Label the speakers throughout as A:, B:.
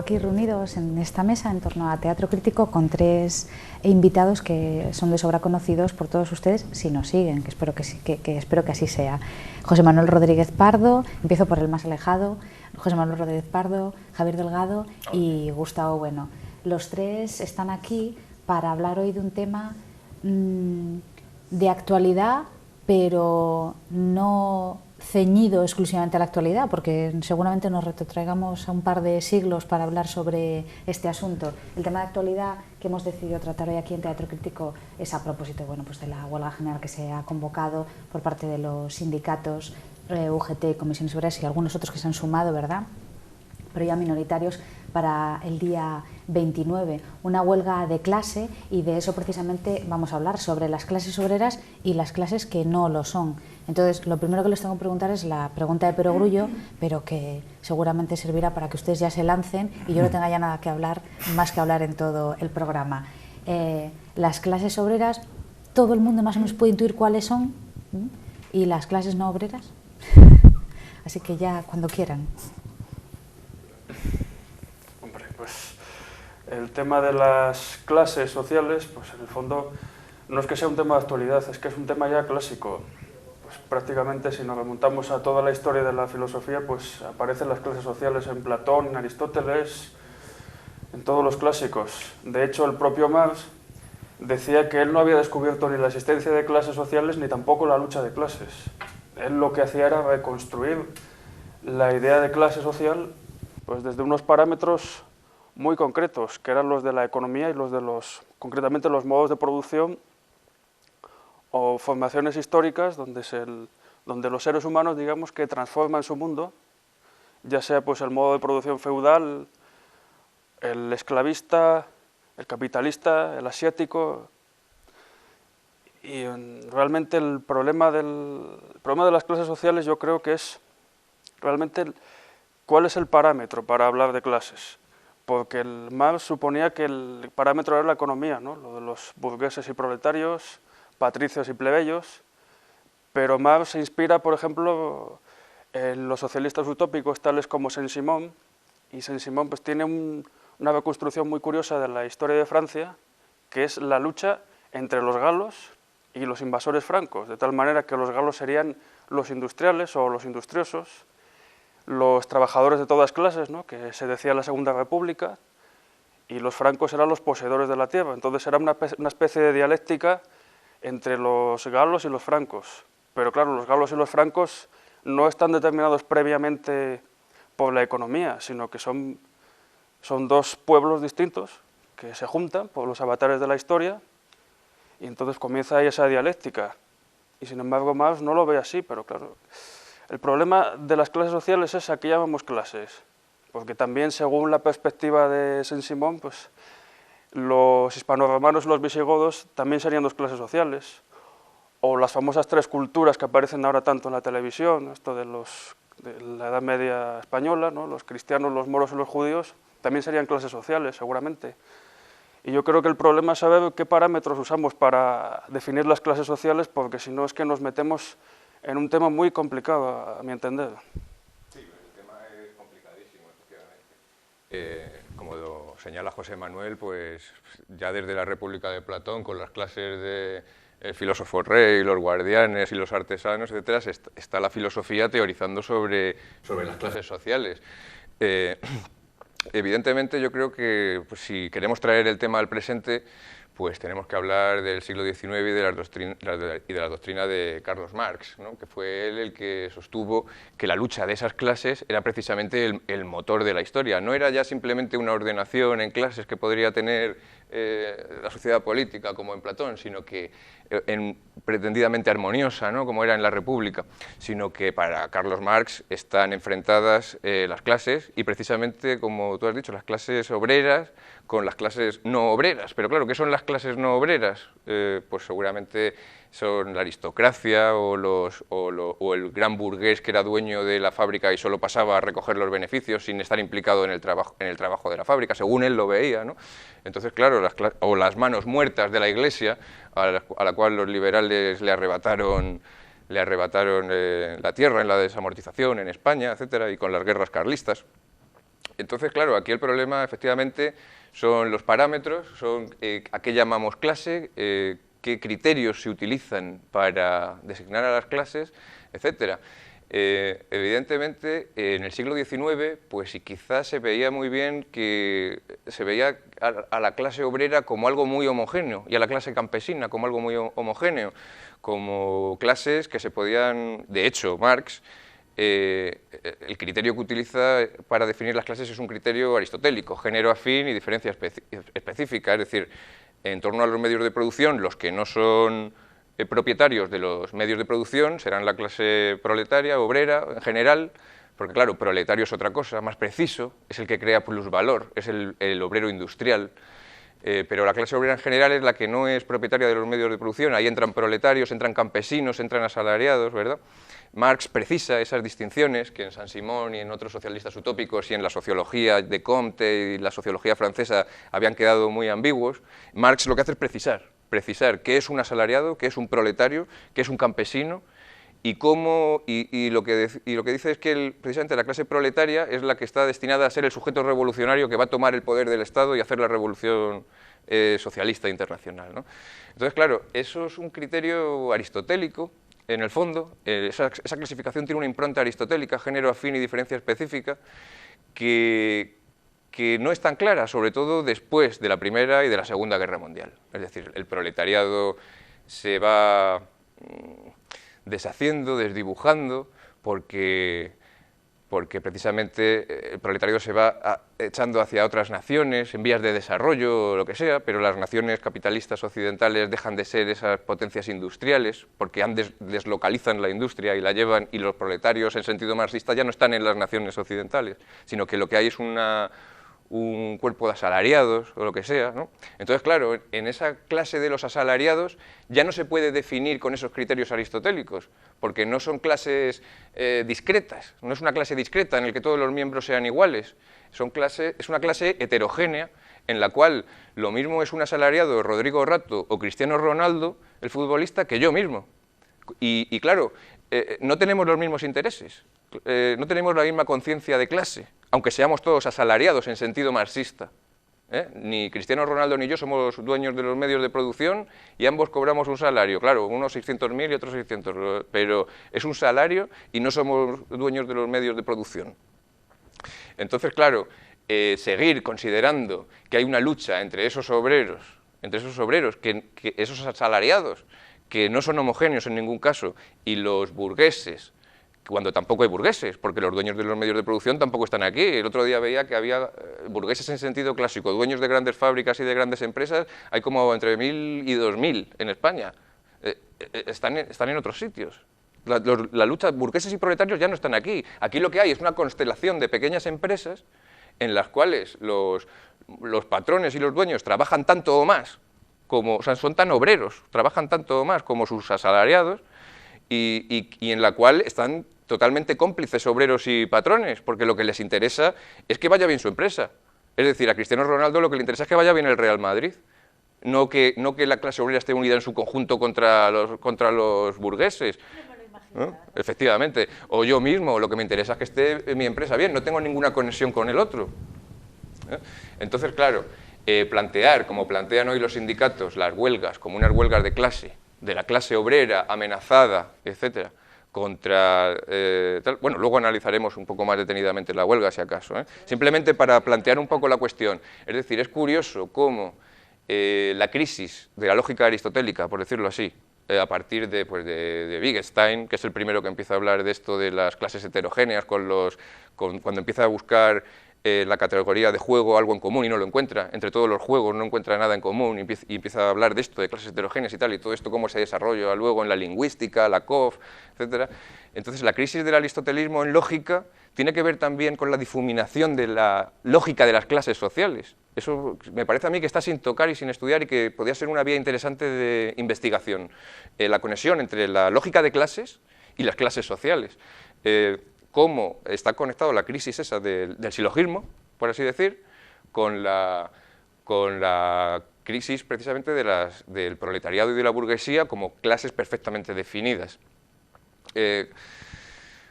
A: aquí reunidos en esta mesa en torno a Teatro Crítico con tres invitados que son de sobra conocidos por todos ustedes si nos siguen, que espero que así sea. José Manuel Rodríguez Pardo, empiezo por el más alejado, José Manuel Rodríguez Pardo, Javier Delgado y Gustavo Bueno. Los tres están aquí para hablar hoy de un tema de actualidad, pero no ceñido exclusivamente a la actualidad, porque seguramente nos retrotraigamos a un par de siglos para hablar sobre este asunto. El tema de actualidad que hemos decidido tratar hoy aquí en Teatro Crítico es a propósito de la huelga general que se ha convocado por parte de los sindicatos UGT, Comisiones Obreras y algunos otros que se han sumado, ¿verdad?, pero ya minoritarios, para el día 29, una huelga de clase, y de eso precisamente vamos a hablar, sobre las clases obreras y las clases que no lo son. Entonces, lo primero que les tengo que preguntar es la pregunta de perogrullo, pero que seguramente servirá para que ustedes ya se lancen y yo no tenga ya nada que hablar, más que hablar en todo el programa. Las clases obreras, todo el mundo más o menos puede intuir cuáles son, y las clases no obreras. Así que ya, cuando quieran.
B: Hombre, pues el tema de las clases sociales, pues en el fondo no es que sea un tema de actualidad, es que es un tema ya clásico. Pues prácticamente, si nos remontamos a toda la historia de la filosofía, pues aparecen las clases sociales en Platón, en Aristóteles, en todos los clásicos. De hecho, el propio Marx decía que él no había descubierto ni la existencia de clases sociales ni tampoco la lucha de clases. Él lo que hacía era reconstruir la idea de clase social pues desde unos parámetros muy concretos, que eran los de la economía y los de concretamente los modos de producción o formaciones históricas donde los seres humanos, digamos, que transforman su mundo, ya sea pues el modo de producción feudal, el esclavista, el capitalista, el asiático. Y realmente el problema de las clases sociales yo creo que es realmente ¿cuál es el parámetro para hablar de clases? Porque el Marx suponía que el parámetro era la economía, ¿no?, lo de los burgueses y proletarios, patricios y plebeyos, pero Marx se inspira, por ejemplo, en los socialistas utópicos tales como Saint-Simon, y Saint-Simon pues, tiene una reconstrucción muy curiosa de la historia de Francia, que es la lucha entre los galos y los invasores francos, de tal manera que los galos serían los industriales o los industriosos, los trabajadores de todas clases, ¿no?, que se decía en la Segunda República, y los francos eran los poseedores de la tierra. Entonces era una especie de dialéctica entre los galos y los francos. Pero claro, los galos y los francos no están determinados previamente por la economía, sino que son dos pueblos distintos que se juntan por los avatares de la historia, y entonces comienza ahí esa dialéctica. Y sin embargo Marx no lo ve así, pero claro, el problema de las clases sociales es a qué llamamos clases, porque también según la perspectiva de Saint-Simon, pues, los hispanoromanos y los visigodos también serían dos clases sociales, o las famosas tres culturas que aparecen ahora tanto en la televisión, esto de la Edad Media española, ¿no?, los cristianos, los moros y los judíos, también serían clases sociales, seguramente. Y yo creo que el problema es saber qué parámetros usamos para definir las clases sociales, porque si no es que nos metemos en un tema muy complicado, a mi entender.
C: Sí, el tema es complicadísimo, efectivamente. Como lo señala José Manuel, pues ya desde la República de Platón, con las clases de el filósofo rey, los guardianes y los artesanos, etcétera, está la filosofía teorizando sobre las clases sociales. Evidentemente, yo creo que pues, si queremos traer el tema al presente, pues tenemos que hablar del siglo XIX y de la doctrina de Carlos Marx, ¿no?, que fue él el que sostuvo que la lucha de esas clases era precisamente el motor de la historia. No era ya simplemente una ordenación en clases que podría tener la sociedad política, como en Platón, sino que pretendidamente armoniosa, ¿no?, como era en la República, sino que para Carlos Marx están enfrentadas las clases, y precisamente, como tú has dicho, las clases obreras con las clases no obreras. Pero claro, ¿qué son las clases no obreras? Pues seguramente son la aristocracia o el gran burgués que era dueño de la fábrica y solo pasaba a recoger los beneficios sin estar implicado en el trabajo de la fábrica, según él lo veía, ¿no? Entonces, claro, las manos muertas de la Iglesia, a la cual los liberales le arrebataron la tierra en la desamortización en España, etcétera, y con las guerras carlistas. Entonces, claro, aquí el problema efectivamente son los parámetros, son a qué llamamos clase, qué criterios se utilizan para designar a las clases, etcétera. Evidentemente, en el siglo XIX, pues sí, quizás se veía muy bien que se veía a la clase obrera como algo muy homogéneo y a la clase campesina como algo muy homogéneo, como clases que se podían... De hecho, Marx, el criterio que utiliza para definir las clases es un criterio aristotélico, género afín y diferencia específica, es decir, en torno a los medios de producción, los que no son propietarios de los medios de producción serán la clase proletaria, obrera, en general, porque claro, proletario es otra cosa, más preciso, es el que crea plusvalor, es el obrero industrial, pero la clase obrera en general es la que no es propietaria de los medios de producción, ahí entran proletarios, entran campesinos, entran asalariados, ¿verdad? Marx precisa esas distinciones que en Saint-Simon y en otros socialistas utópicos y en la sociología de Comte y la sociología francesa habían quedado muy ambiguos. Marx lo que hace es precisar qué es un asalariado, qué es un proletario, qué es un campesino y lo que dice es que precisamente la clase proletaria es la que está destinada a ser el sujeto revolucionario que va a tomar el poder del Estado y hacer la revolución socialista internacional, ¿no? Entonces, claro, eso es un criterio aristotélico. En el fondo, esa clasificación tiene una impronta aristotélica, género afín y diferencia específica, que no es tan clara, sobre todo después de la Primera y de la Segunda Guerra Mundial. Es decir, el proletariado se va deshaciendo, desdibujando, porque precisamente el proletariado se va echando hacia otras naciones en vías de desarrollo o lo que sea, pero las naciones capitalistas occidentales dejan de ser esas potencias industriales porque deslocalizan la industria y la llevan, y los proletarios en sentido marxista ya no están en las naciones occidentales, sino que lo que hay es un cuerpo de asalariados o lo que sea, ¿no? Entonces, claro, en esa clase de los asalariados ya no se puede definir con esos criterios aristotélicos, porque no son clases discretas, no es una clase discreta en la que todos los miembros sean iguales, es una clase heterogénea en la cual lo mismo es un asalariado Rodrigo Rato o Cristiano Ronaldo, el futbolista, que yo mismo. Y claro, no tenemos los mismos intereses, no tenemos la misma conciencia de clase, aunque seamos todos asalariados en sentido marxista. Ni Cristiano Ronaldo ni yo somos dueños de los medios de producción y ambos cobramos un salario, claro, unos 600.000 y otros 600, pero es un salario y no somos dueños de los medios de producción. Entonces, claro, seguir considerando que hay una lucha entre esos obreros, esos asalariados, que no son homogéneos en ningún caso, y los burgueses, cuando tampoco hay burgueses, porque los dueños de los medios de producción tampoco están aquí. El otro día veía que había burgueses en sentido clásico, dueños de grandes fábricas y de grandes empresas, hay como entre 1.000 y 2.000 en España. Están en otros sitios. La lucha, burgueses y proletarios ya no están aquí. Aquí lo que hay es una constelación de pequeñas empresas en las cuales los patrones y los dueños trabajan tanto o más, o sea, son tan obreros, trabajan tanto o más como sus asalariados, y en la cual están totalmente cómplices obreros y patrones, porque lo que les interesa es que vaya bien su empresa. Es decir, a Cristiano Ronaldo lo que le interesa es que vaya bien el Real Madrid, no que la clase obrera esté unida en su conjunto contra los burgueses. ¿No? Efectivamente, o yo mismo, lo que me interesa es que esté mi empresa bien, no tengo ninguna conexión con el otro. Entonces, claro, plantear, como plantean hoy los sindicatos, las huelgas como unas huelgas de clase, de la clase obrera amenazada, etcétera, contra tal. Bueno, luego analizaremos un poco más detenidamente la huelga, si acaso, simplemente para plantear un poco la cuestión. Es decir, es curioso cómo la crisis de la lógica aristotélica, por decirlo así, a partir de Wittgenstein, que es el primero que empieza a hablar de esto de las clases heterogéneas, cuando empieza a buscar la categoría de juego algo en común y no lo encuentra, entre todos los juegos no encuentra nada en común y empieza a hablar de esto, de clases heterogéneas y tal, y todo esto cómo se desarrolla luego en la lingüística, la COF, etc. Entonces la crisis del aristotelismo en lógica tiene que ver también con la difuminación de la lógica de las clases sociales. Eso me parece a mí que está sin tocar y sin estudiar y que podría ser una vía interesante de investigación. La conexión entre la lógica de clases y las clases sociales. Cómo está conectado la crisis esa del silogismo, por así decir, con la crisis precisamente del proletariado y de la burguesía como clases perfectamente definidas.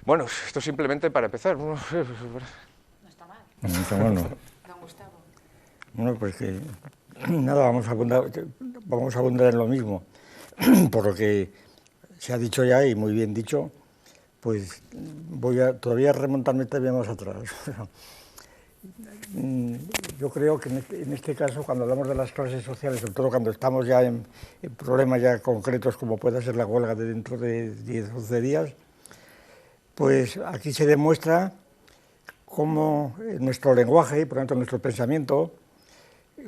C: Bueno, esto simplemente para empezar.
A: No está mal.
D: Bueno, bueno, pues que nada, vamos a abundar en lo mismo. Por lo que se ha dicho ya, y muy bien dicho, pues voy a todavía remontarme todavía más atrás. Yo creo que en este caso, cuando hablamos de las clases sociales, sobre todo cuando estamos ya en problemas ya concretos como pueda ser la huelga de dentro de 10 o 11 días, pues aquí se demuestra cómo nuestro lenguaje y por lo tanto nuestro pensamiento,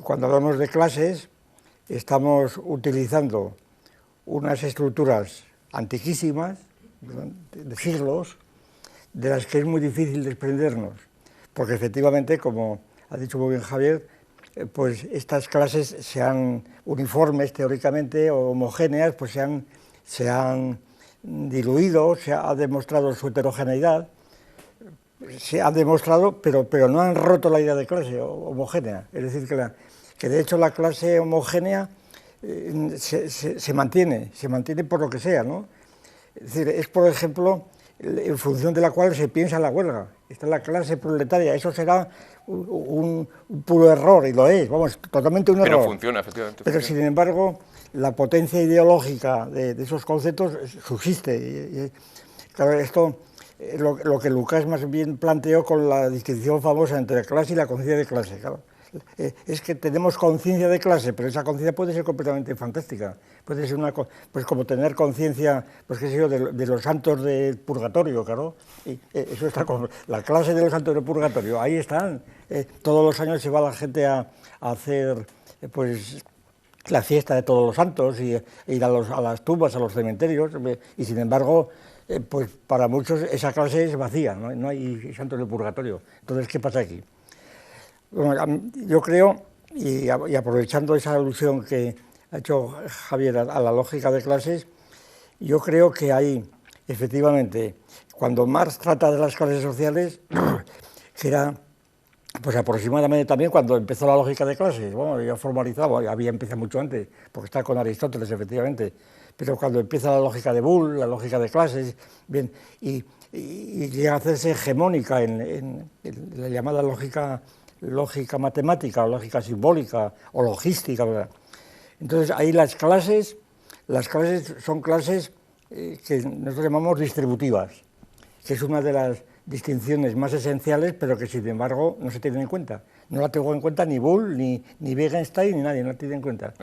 D: cuando hablamos de clases, estamos utilizando unas estructuras antiquísimas, de siglos, de las que es muy difícil desprendernos, porque efectivamente, como ha dicho muy bien Javier, pues estas clases sean uniformes teóricamente o homogéneas, pues se han diluido, se ha demostrado su heterogeneidad, se ha demostrado, pero no han roto la idea de clase homogénea. Es decir, que de hecho la clase homogénea se mantiene por lo que sea, ¿no? Es decir, es por ejemplo en función de la cual se piensa la huelga. Esta es la clase proletaria, eso será un puro error, y lo es, vamos, totalmente un error.
C: Pero funciona, efectivamente.
D: Pero sin embargo, la potencia ideológica de esos conceptos subsiste. Claro, esto es lo que Lucas más bien planteó con la distinción famosa entre la clase y la conciencia de clase. Claro. Es que tenemos conciencia de clase, pero esa conciencia puede ser completamente fantástica. Puede ser pues como tener conciencia, pues qué sé yo, de los santos del purgatorio, claro. Y eso está con la clase de los santos del purgatorio. Ahí están. Todos los años se va la gente a hacer, pues, la fiesta de todos los santos y ir a las tumbas, a los cementerios. Y sin embargo, pues para muchos esa clase es vacía, no hay santos del purgatorio. Entonces, ¿qué pasa aquí? Bueno, yo creo, y aprovechando esa alusión que ha hecho Javier a la lógica de clases, yo creo que hay, efectivamente, cuando Marx trata de las clases sociales, que era pues aproximadamente también cuando empezó la lógica de clases, bueno, ya formalizaba, había empezado mucho antes, porque está con Aristóteles, efectivamente, pero cuando empieza la lógica de Bull, la lógica de clases, bien, y llega a hacerse hegemónica en la llamada lógica matemática, o lógica simbólica, o logística, ¿verdad? Entonces ahí las clases son clases que nosotros llamamos distributivas, que es una de las distinciones más esenciales, pero que sin embargo no se tienen en cuenta. No la tengo en cuenta ni Bull, ni Wittgenstein, ni nadie, no la tiene en cuenta.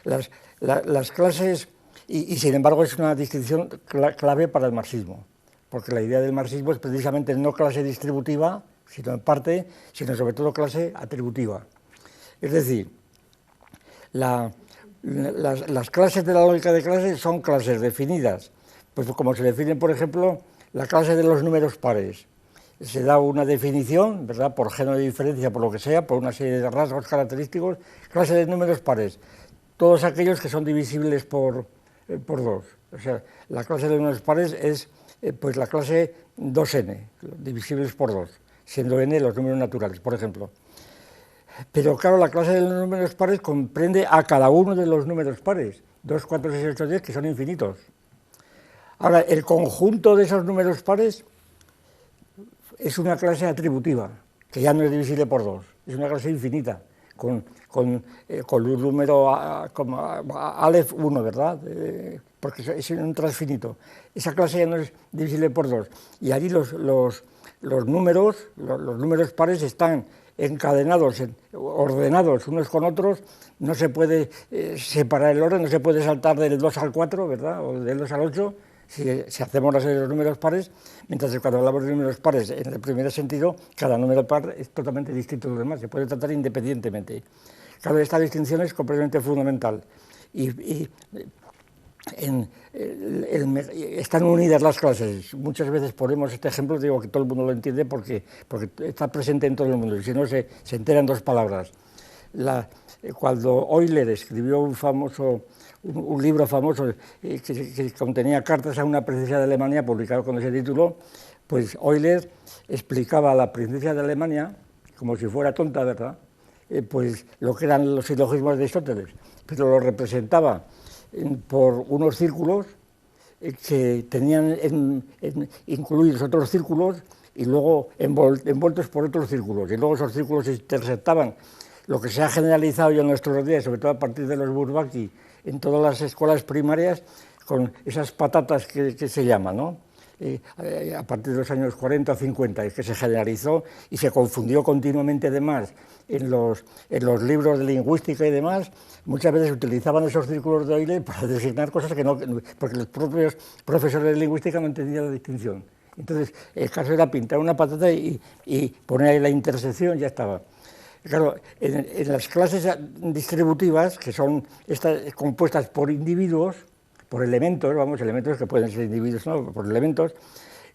D: Las clases, y sin embargo es una distinción clave para el marxismo, porque la idea del marxismo es precisamente no clase distributiva, sino en parte, sino sobre todo clase atributiva. Es decir, las clases de la lógica de clases son clases definidas, pues como se definen, por ejemplo, la clase de los números pares. Se da una definición, ¿verdad?, por género de diferencia, por lo que sea, por una serie de rasgos característicos, clase de números pares, todos aquellos que son divisibles por 2. O sea, la clase de números pares es pues la clase 2n, divisibles por 2, siendo n los números naturales, por ejemplo. Pero claro, la clase de los números pares comprende a cada uno de los números pares, 2, 4, 6, 8, 10, que son infinitos. Ahora, el conjunto de esos números pares es una clase atributiva, que ya no es divisible por 2, es una clase infinita, con un número como Aleph 1, ¿verdad? Porque es un transfinito. Esa clase ya no es divisible por 2. Y allí los números pares están encadenados, ordenados unos con otros, no se puede separar el orden, no se puede saltar del 2 al 4, ¿verdad? O del 2 al 8, si hacemos la serie de los números pares, mientras que cuando hablamos de números pares, en el primer sentido, cada número par es totalmente distinto de los demás, se puede tratar independientemente. Claro, esta distinción es completamente fundamental. Están unidas las clases. Muchas veces ponemos este ejemplo, digo que todo el mundo lo entiende porque está presente en todo el mundo, y si no se enteran 2 palabras. Cuando Euler escribió un libro famoso que contenía cartas a una princesa de Alemania, publicado con ese título, pues Euler explicaba a la princesa de Alemania, como si fuera tonta, ¿verdad?, pues lo que eran los silogismos de Aristóteles, pero lo representaba por unos círculos que tenían incluidos otros círculos, y luego envueltos por otros círculos, y luego esos círculos se interceptaban. Lo que se ha generalizado ya en nuestros días, sobre todo a partir de los Bourbaki, en todas las escuelas primarias, con esas patatas que se llaman, ¿no? A partir de los años 40 o 50, que se generalizó y se confundió continuamente además en los libros de lingüística y demás. Muchas veces utilizaban esos círculos de Euler para designar cosas que no, porque los propios profesores de lingüística no entendían la distinción. Entonces, el caso era pintar una patata y poner ahí la intersección, ya estaba. Claro, en las clases distributivas, que son compuestas por individuos, por elementos, elementos que pueden ser individuos, ¿no? Por elementos,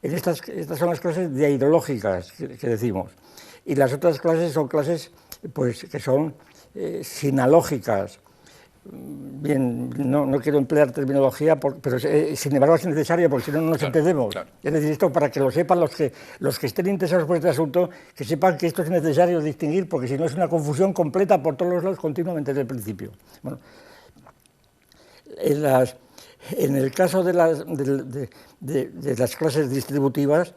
D: estas son las clases diaidológicas que decimos. Y las otras clases son clases pues, que son sinalógicas. Bien, no quiero emplear terminología, pero sin embargo es necesario porque si no, no nos entendemos. Claro. Es decir, esto para que lo sepan los que estén interesados por este asunto, que sepan que esto es necesario distinguir, porque si no es una confusión completa por todos los lados continuamente desde el principio. Bueno, en el caso de las clases distributivas,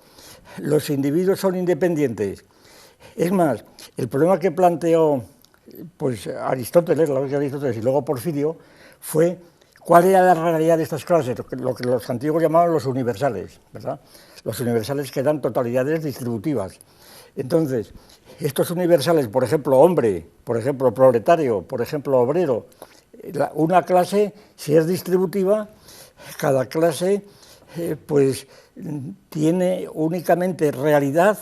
D: los individuos son independientes. Es más, el problema que planteó pues, Aristóteles, la lógica de Aristóteles y luego Porfirio, fue cuál era la realidad de estas clases, lo que los antiguos llamaban los universales, ¿verdad? Los universales que eran totalidades distributivas. Entonces, estos universales, por ejemplo, hombre, por ejemplo, proletario, por ejemplo, obrero, una clase, si es distributiva, cada clase pues tiene únicamente realidad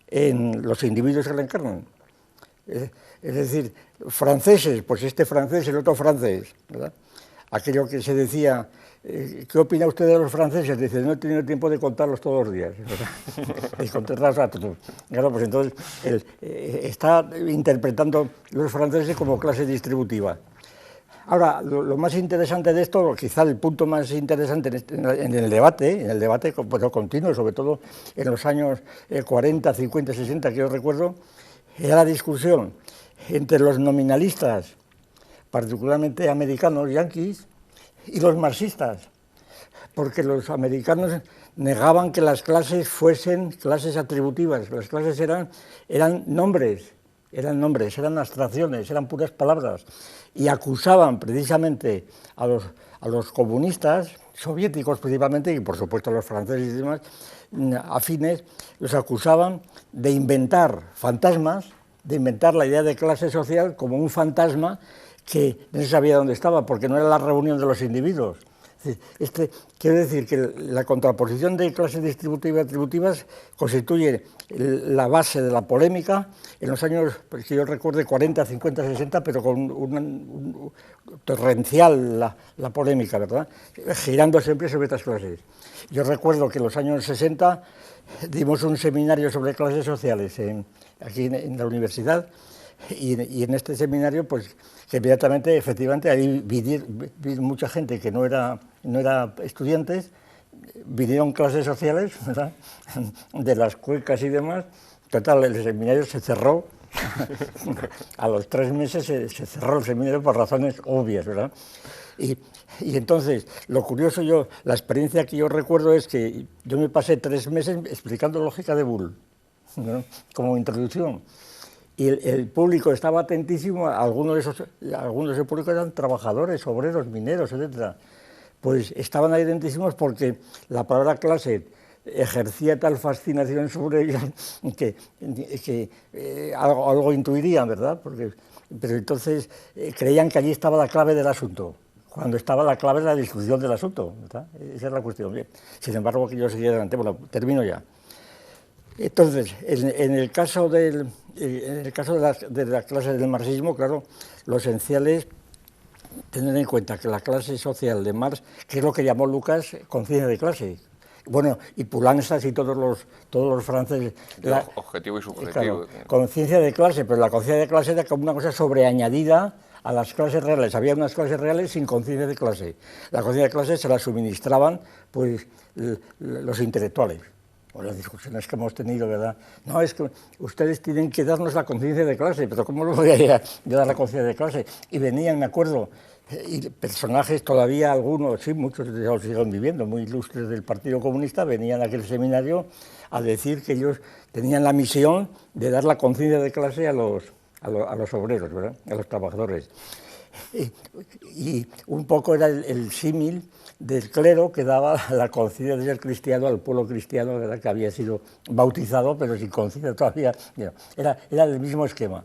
D: en los individuos que la encarnan. Es decir, franceses, pues este francés, el otro francés, ¿verdad? Aquello que se decía, ¿qué opina usted de los franceses? Dice, no he tenido tiempo de contarlos todos los días, ¿verdad? Y contarlos a todos. Claro, pues entonces él está interpretando los franceses como clase distributiva. Ahora, lo más interesante de esto, quizá el punto más interesante en el debate pues, continuo, sobre todo en los años 40, 50, 60, que yo recuerdo, era la discusión entre los nominalistas, particularmente americanos, yanquis, y los marxistas, porque los americanos negaban que las clases fuesen clases atributivas, las clases eran nombres, eran abstracciones, eran puras palabras, y acusaban precisamente a los comunistas, soviéticos principalmente, y por supuesto a los franceses y demás, afines, los acusaban de inventar fantasmas, de inventar la idea de clase social como un fantasma que no se sabía dónde estaba, porque no era la reunión de los individuos. Quiero decir que la contraposición de clases distributivas y atributivas constituye la base de la polémica en los años, pues, que yo recuerde, 40, 50, 60, pero con un torrencial la polémica, ¿verdad? Girando siempre sobre estas clases. Yo recuerdo que en los años 60 dimos un seminario sobre clases sociales aquí en la universidad, y en este seminario, pues, que inmediatamente, efectivamente, ahí vi mucha gente que no era estudiantes, vinieron clases sociales, ¿verdad?, de las cuecas y demás. Total, el seminario se cerró, a los 3 meses se cerró el seminario por razones obvias, ¿verdad? Y entonces, lo curioso, la experiencia que yo recuerdo es que yo me pasé 3 meses explicando lógica de Boole, ¿no?, como introducción. Y el público estaba atentísimo, algunos de esos públicos eran trabajadores, obreros, mineros, etc. Pues estaban ahí atentísimos porque la palabra clase ejercía tal fascinación sobre ellos que algo intuirían, ¿verdad? Pero entonces creían que allí estaba la clave del asunto, cuando estaba la clave de la discusión del asunto, ¿verdad? Esa es la cuestión. Bien. Sin embargo, que yo seguía adelante. Bueno, termino ya. Entonces, en el caso de las clases del marxismo, claro, lo esencial es tener en cuenta que la clase social de Marx, que es lo que llamó Lucas conciencia de clase. Bueno, y Poullansas y todos los franceses.
C: Objetivo y subjetivo.
D: Claro, conciencia de clase, pero la conciencia de clase era como una cosa sobreañadida a las clases reales. Había unas clases reales sin conciencia de clase. La conciencia de clase se la suministraban pues, los intelectuales. O las discusiones que hemos tenido, ¿verdad? No, es que ustedes tienen que darnos la conciencia de clase, pero ¿cómo lo voy a dar la conciencia de clase? Y venían, me acuerdo, Y personajes todavía, algunos, sí, muchos de ellos siguen viviendo, muy ilustres del Partido Comunista, venían a aquel seminario a decir que ellos tenían la misión de dar la conciencia de clase a los obreros, ¿verdad?, a los trabajadores. Y un poco era el símil del clero que daba la conciencia de ser cristiano al pueblo cristiano, ¿verdad?, que había sido bautizado, pero sin conciencia todavía. Era el mismo esquema.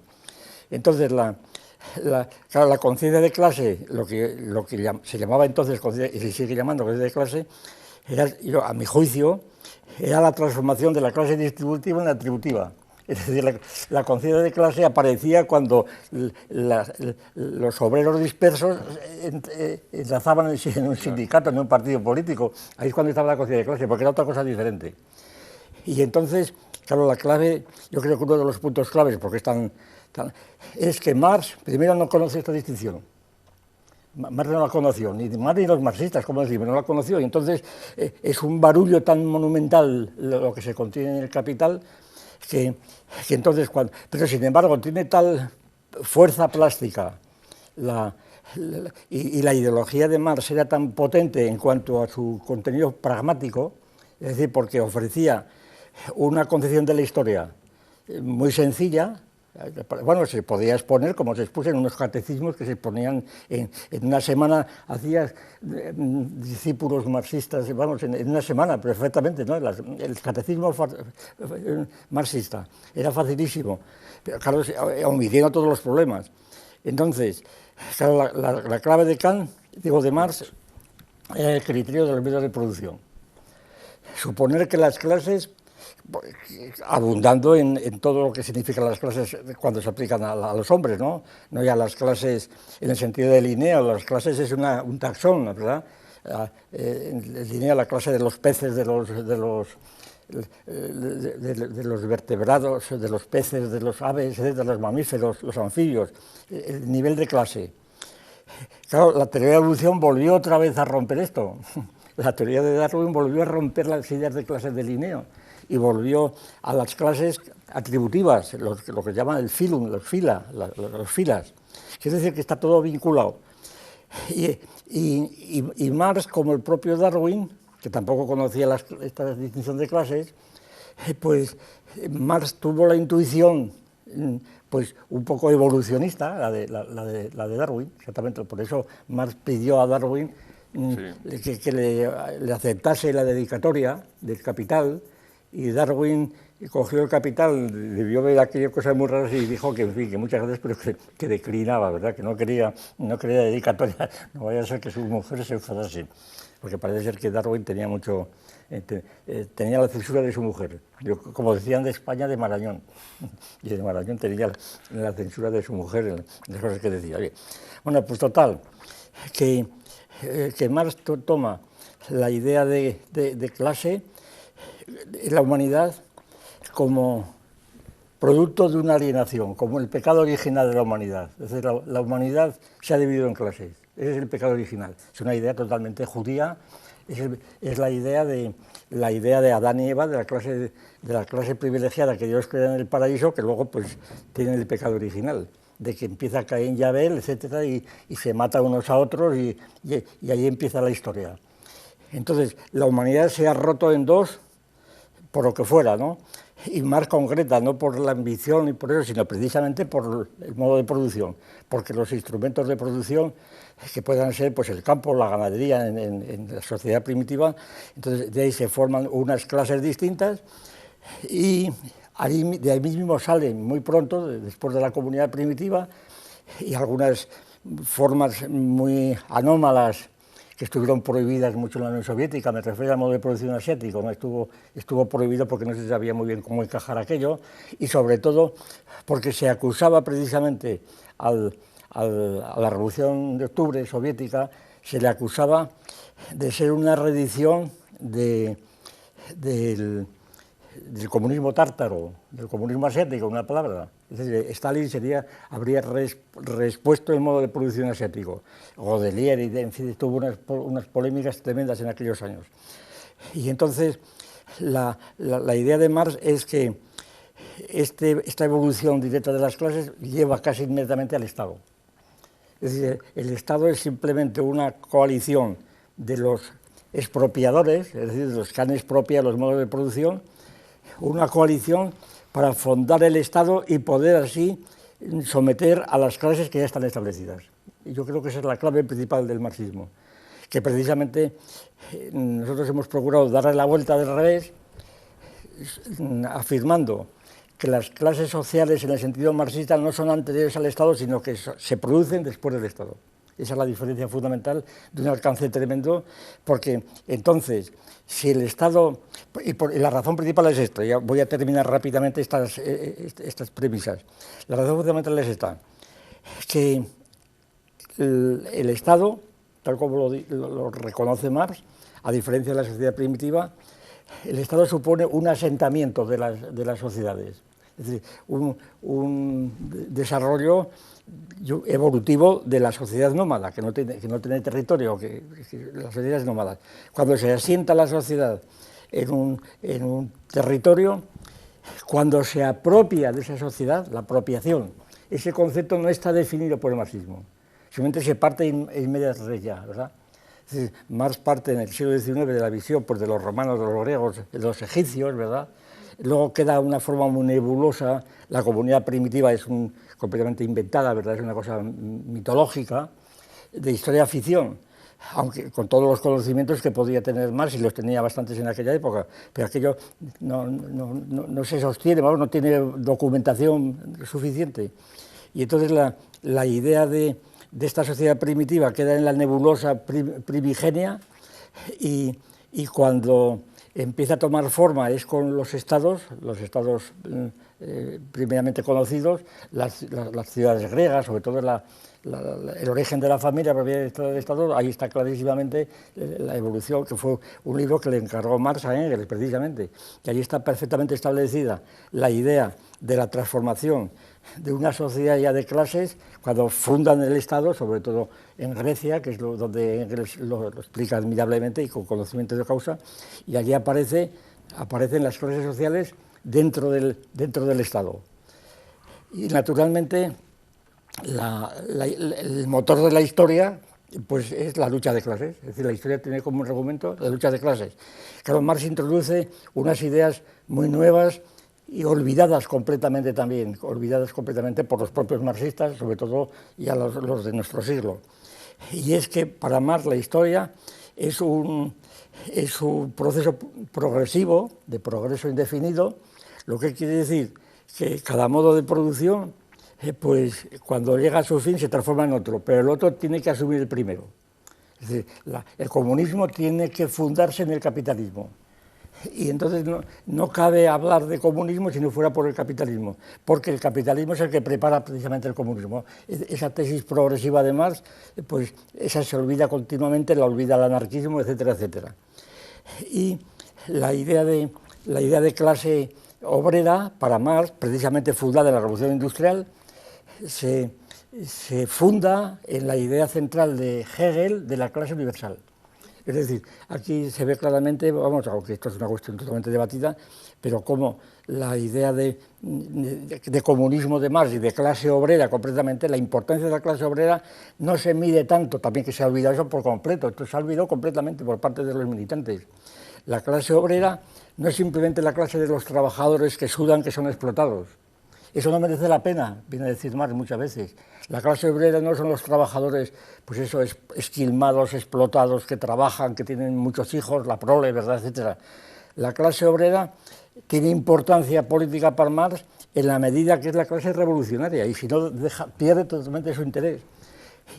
D: Entonces, claro, la conciencia de clase, lo que se llamaba entonces, y se sigue llamando conciencia de clase, era, a mi juicio, era la transformación de la clase distributiva en la atributiva. Es decir, la conciencia de clase aparecía cuando los obreros dispersos enlazaban en un sindicato, en un partido político. Ahí es cuando estaba la conciencia de clase, porque era otra cosa diferente. Y entonces, claro, la clave, yo creo que uno de los puntos claves, porque es que Marx, primero, no conoce esta distinción. Marx no la conoció, ni Marx ni los marxistas, como decimos, no la conoció. Y entonces es un barullo tan monumental lo que se contiene en el Capital, que entonces, pero sin embargo tiene tal fuerza plástica y la ideología de Marx era tan potente en cuanto a su contenido pragmático, es decir, porque ofrecía una concepción de la historia muy sencilla. Bueno, se podía exponer, como se expuso en unos catecismos que se ponían en una semana, hacía discípulos marxistas, vamos, en una semana, perfectamente, ¿no? El catecismo marxista era facilísimo, pero claro, omitiendo todos los problemas. Entonces, claro, la clave de Kant, digo, de Marx, era el criterio de los medios de producción. Suponer que las clases, abundando en todo lo que significan las clases cuando se aplican a los hombres, ¿no? No ya las clases en el sentido de Linneo, las clases es un taxón, ¿verdad? En Linneo la clase de los peces, de los vertebrados, de los peces, de los aves, de los mamíferos, los anfibios, el nivel de clase. Claro, la teoría de la evolución volvió otra vez a romper esto. La teoría de Darwin volvió a romper las ideas de clases de Linneo y volvió a las clases atributivas, lo que llaman el filum, los filas. Es decir, que está todo vinculado. Y Marx, como el propio Darwin, que tampoco conocía esta distinción de clases, pues Marx tuvo la intuición, pues un poco evolucionista, la de Darwin, exactamente. Por eso Marx pidió a Darwin que le aceptase la dedicatoria del Capital, y Darwin cogió el Capital, debió ver aquellas cosas muy raras y dijo que, en fin, que muchas gracias, pero que declinaba, ¿verdad?, que no quería dedicatoria, no vaya a ser que sus mujeres se enfadasen, porque parece ser que Darwin tenía tenía la censura de su mujer. Yo, como decían de España, de Marañón, y de Marañón tenía la censura de su mujer en las cosas que decía. Oye, bueno, pues total, que Marx toma la idea de clase en la humanidad como producto de una alienación, como el pecado original de la humanidad. Es decir, la humanidad se ha dividido en clases, ese es el pecado original. Es una idea totalmente judía, es la idea de Adán y Eva, de la clase privilegiada que Dios crea en el paraíso, que luego pues tienen el pecado original, de que empieza Caín y Abel, etcétera, y se matan unos a otros y ahí empieza la historia. Entonces, la humanidad se ha roto en dos, por lo que fuera, ¿no? Y más concreta, no por la ambición y por eso, sino precisamente por el modo de producción, porque los instrumentos de producción que puedan ser pues el campo, la ganadería en la sociedad primitiva, entonces de ahí se forman unas clases distintas y de ahí mismo salen muy pronto, después de la comunidad primitiva, y algunas formas muy anómalas que estuvieron prohibidas mucho en la Unión Soviética, me refiero al modo de producción asiático, ¿no? Estuvo prohibido porque no se sabía muy bien cómo encajar aquello, y sobre todo porque se acusaba precisamente a la Revolución de Octubre soviética, se le acusaba de ser una reedición del comunismo tártaro, del comunismo asiático, una palabra. Es decir, Stalin habría reexpuesto el modo de producción asiático. Godelier, en fin, tuvo unas polémicas tremendas en aquellos años. Y entonces, la idea de Marx es que esta evolución directa de las clases lleva casi inmediatamente al Estado. Es decir, el Estado es simplemente una coalición de los expropiadores, es decir, de los que han expropiado los modos de producción, una coalición para fundar el Estado y poder así someter a las clases que ya están establecidas. Y yo creo que esa es la clave principal del marxismo, que precisamente nosotros hemos procurado darle la vuelta del revés, afirmando que las clases sociales en el sentido marxista no son anteriores al Estado, sino que se producen después del Estado. Esa es la diferencia fundamental, de un alcance tremendo, porque entonces, si el Estado, y la razón principal es esto, ya voy a terminar rápidamente estas premisas. La razón fundamental es esta, que el Estado, tal como lo reconoce Marx, a diferencia de la sociedad primitiva, el Estado supone un asentamiento de las sociedades, es decir, un desarrollo evolutivo de la sociedad nómada, que no tiene territorio, que las sociedades nómadas. Cuando se asienta la sociedad en un territorio, cuando se apropia de esa sociedad, la apropiación, ese concepto no está definido por el marxismo, simplemente se parte in medias res ya, ¿verdad? Es decir, Marx parte en el siglo XIX de la visión pues, de los romanos, de los griegos, de los egipcios, ¿verdad? Luego queda una forma muy nebulosa, la comunidad primitiva es completamente inventada, ¿verdad? Es una cosa mitológica, de historia-ficción, aunque con todos los conocimientos que podía tener Marx, y los tenía bastantes en aquella época, pero aquello no se sostiene, vamos, no tiene documentación suficiente. Y entonces la idea de esta sociedad primitiva queda en la nebulosa primigenia y cuando empieza a tomar forma es con los estados primeramente conocidos, las ciudades griegas, sobre todo el origen de la familia, el Estado, ahí está clarísimamente la evolución, que fue un libro que le encargó Marx a Engels, precisamente, y ahí está perfectamente establecida la idea de la transformación de una sociedad ya de clases cuando fundan el Estado, sobre todo en Grecia, que es donde Engels lo explica admirablemente y con conocimiento de causa, y allí aparecen las clases sociales dentro del Estado. Y naturalmente el motor de la historia pues es la lucha de clases, es decir, la historia tiene como un argumento la lucha de clases. Claro, Marx introduce unas ideas muy nuevas y olvidadas completamente también, olvidadas completamente por los propios marxistas, sobre todo ya los de nuestro siglo. Y es que para Marx la historia es un proceso progresivo, de progreso indefinido, lo que quiere decir que cada modo de producción, pues cuando llega a su fin se transforma en otro, pero el otro tiene que asumir el primero. Es decir, el comunismo tiene que fundarse en el capitalismo. Y entonces no cabe hablar de comunismo si no fuera por el capitalismo, porque el capitalismo es el que prepara precisamente el comunismo. Esa tesis progresiva de Marx, pues esa se olvida continuamente, la olvida el anarquismo, etcétera, etcétera. Y la idea de clase obrera, para Marx, precisamente fundada en la Revolución Industrial, se funda en la idea central de Hegel de la clase universal. Es decir, aquí se ve claramente, vamos, aunque esto es una cuestión totalmente debatida, pero como la idea de comunismo de Marx y de clase obrera, completamente, la importancia de la clase obrera no se mide tanto, también que se ha olvidado eso por completo, esto se ha olvidado completamente por parte de los militantes. La clase obrera no es simplemente la clase de los trabajadores que sudan, que son explotados. Eso no merece la pena, viene a decir Marx muchas veces. La clase obrera no son los trabajadores, pues eso, esquilmados, explotados, que trabajan, que tienen muchos hijos, la prole, ¿verdad?, etcétera. La clase obrera tiene importancia política para Marx en la medida que es la clase revolucionaria, y si no, pierde totalmente su interés.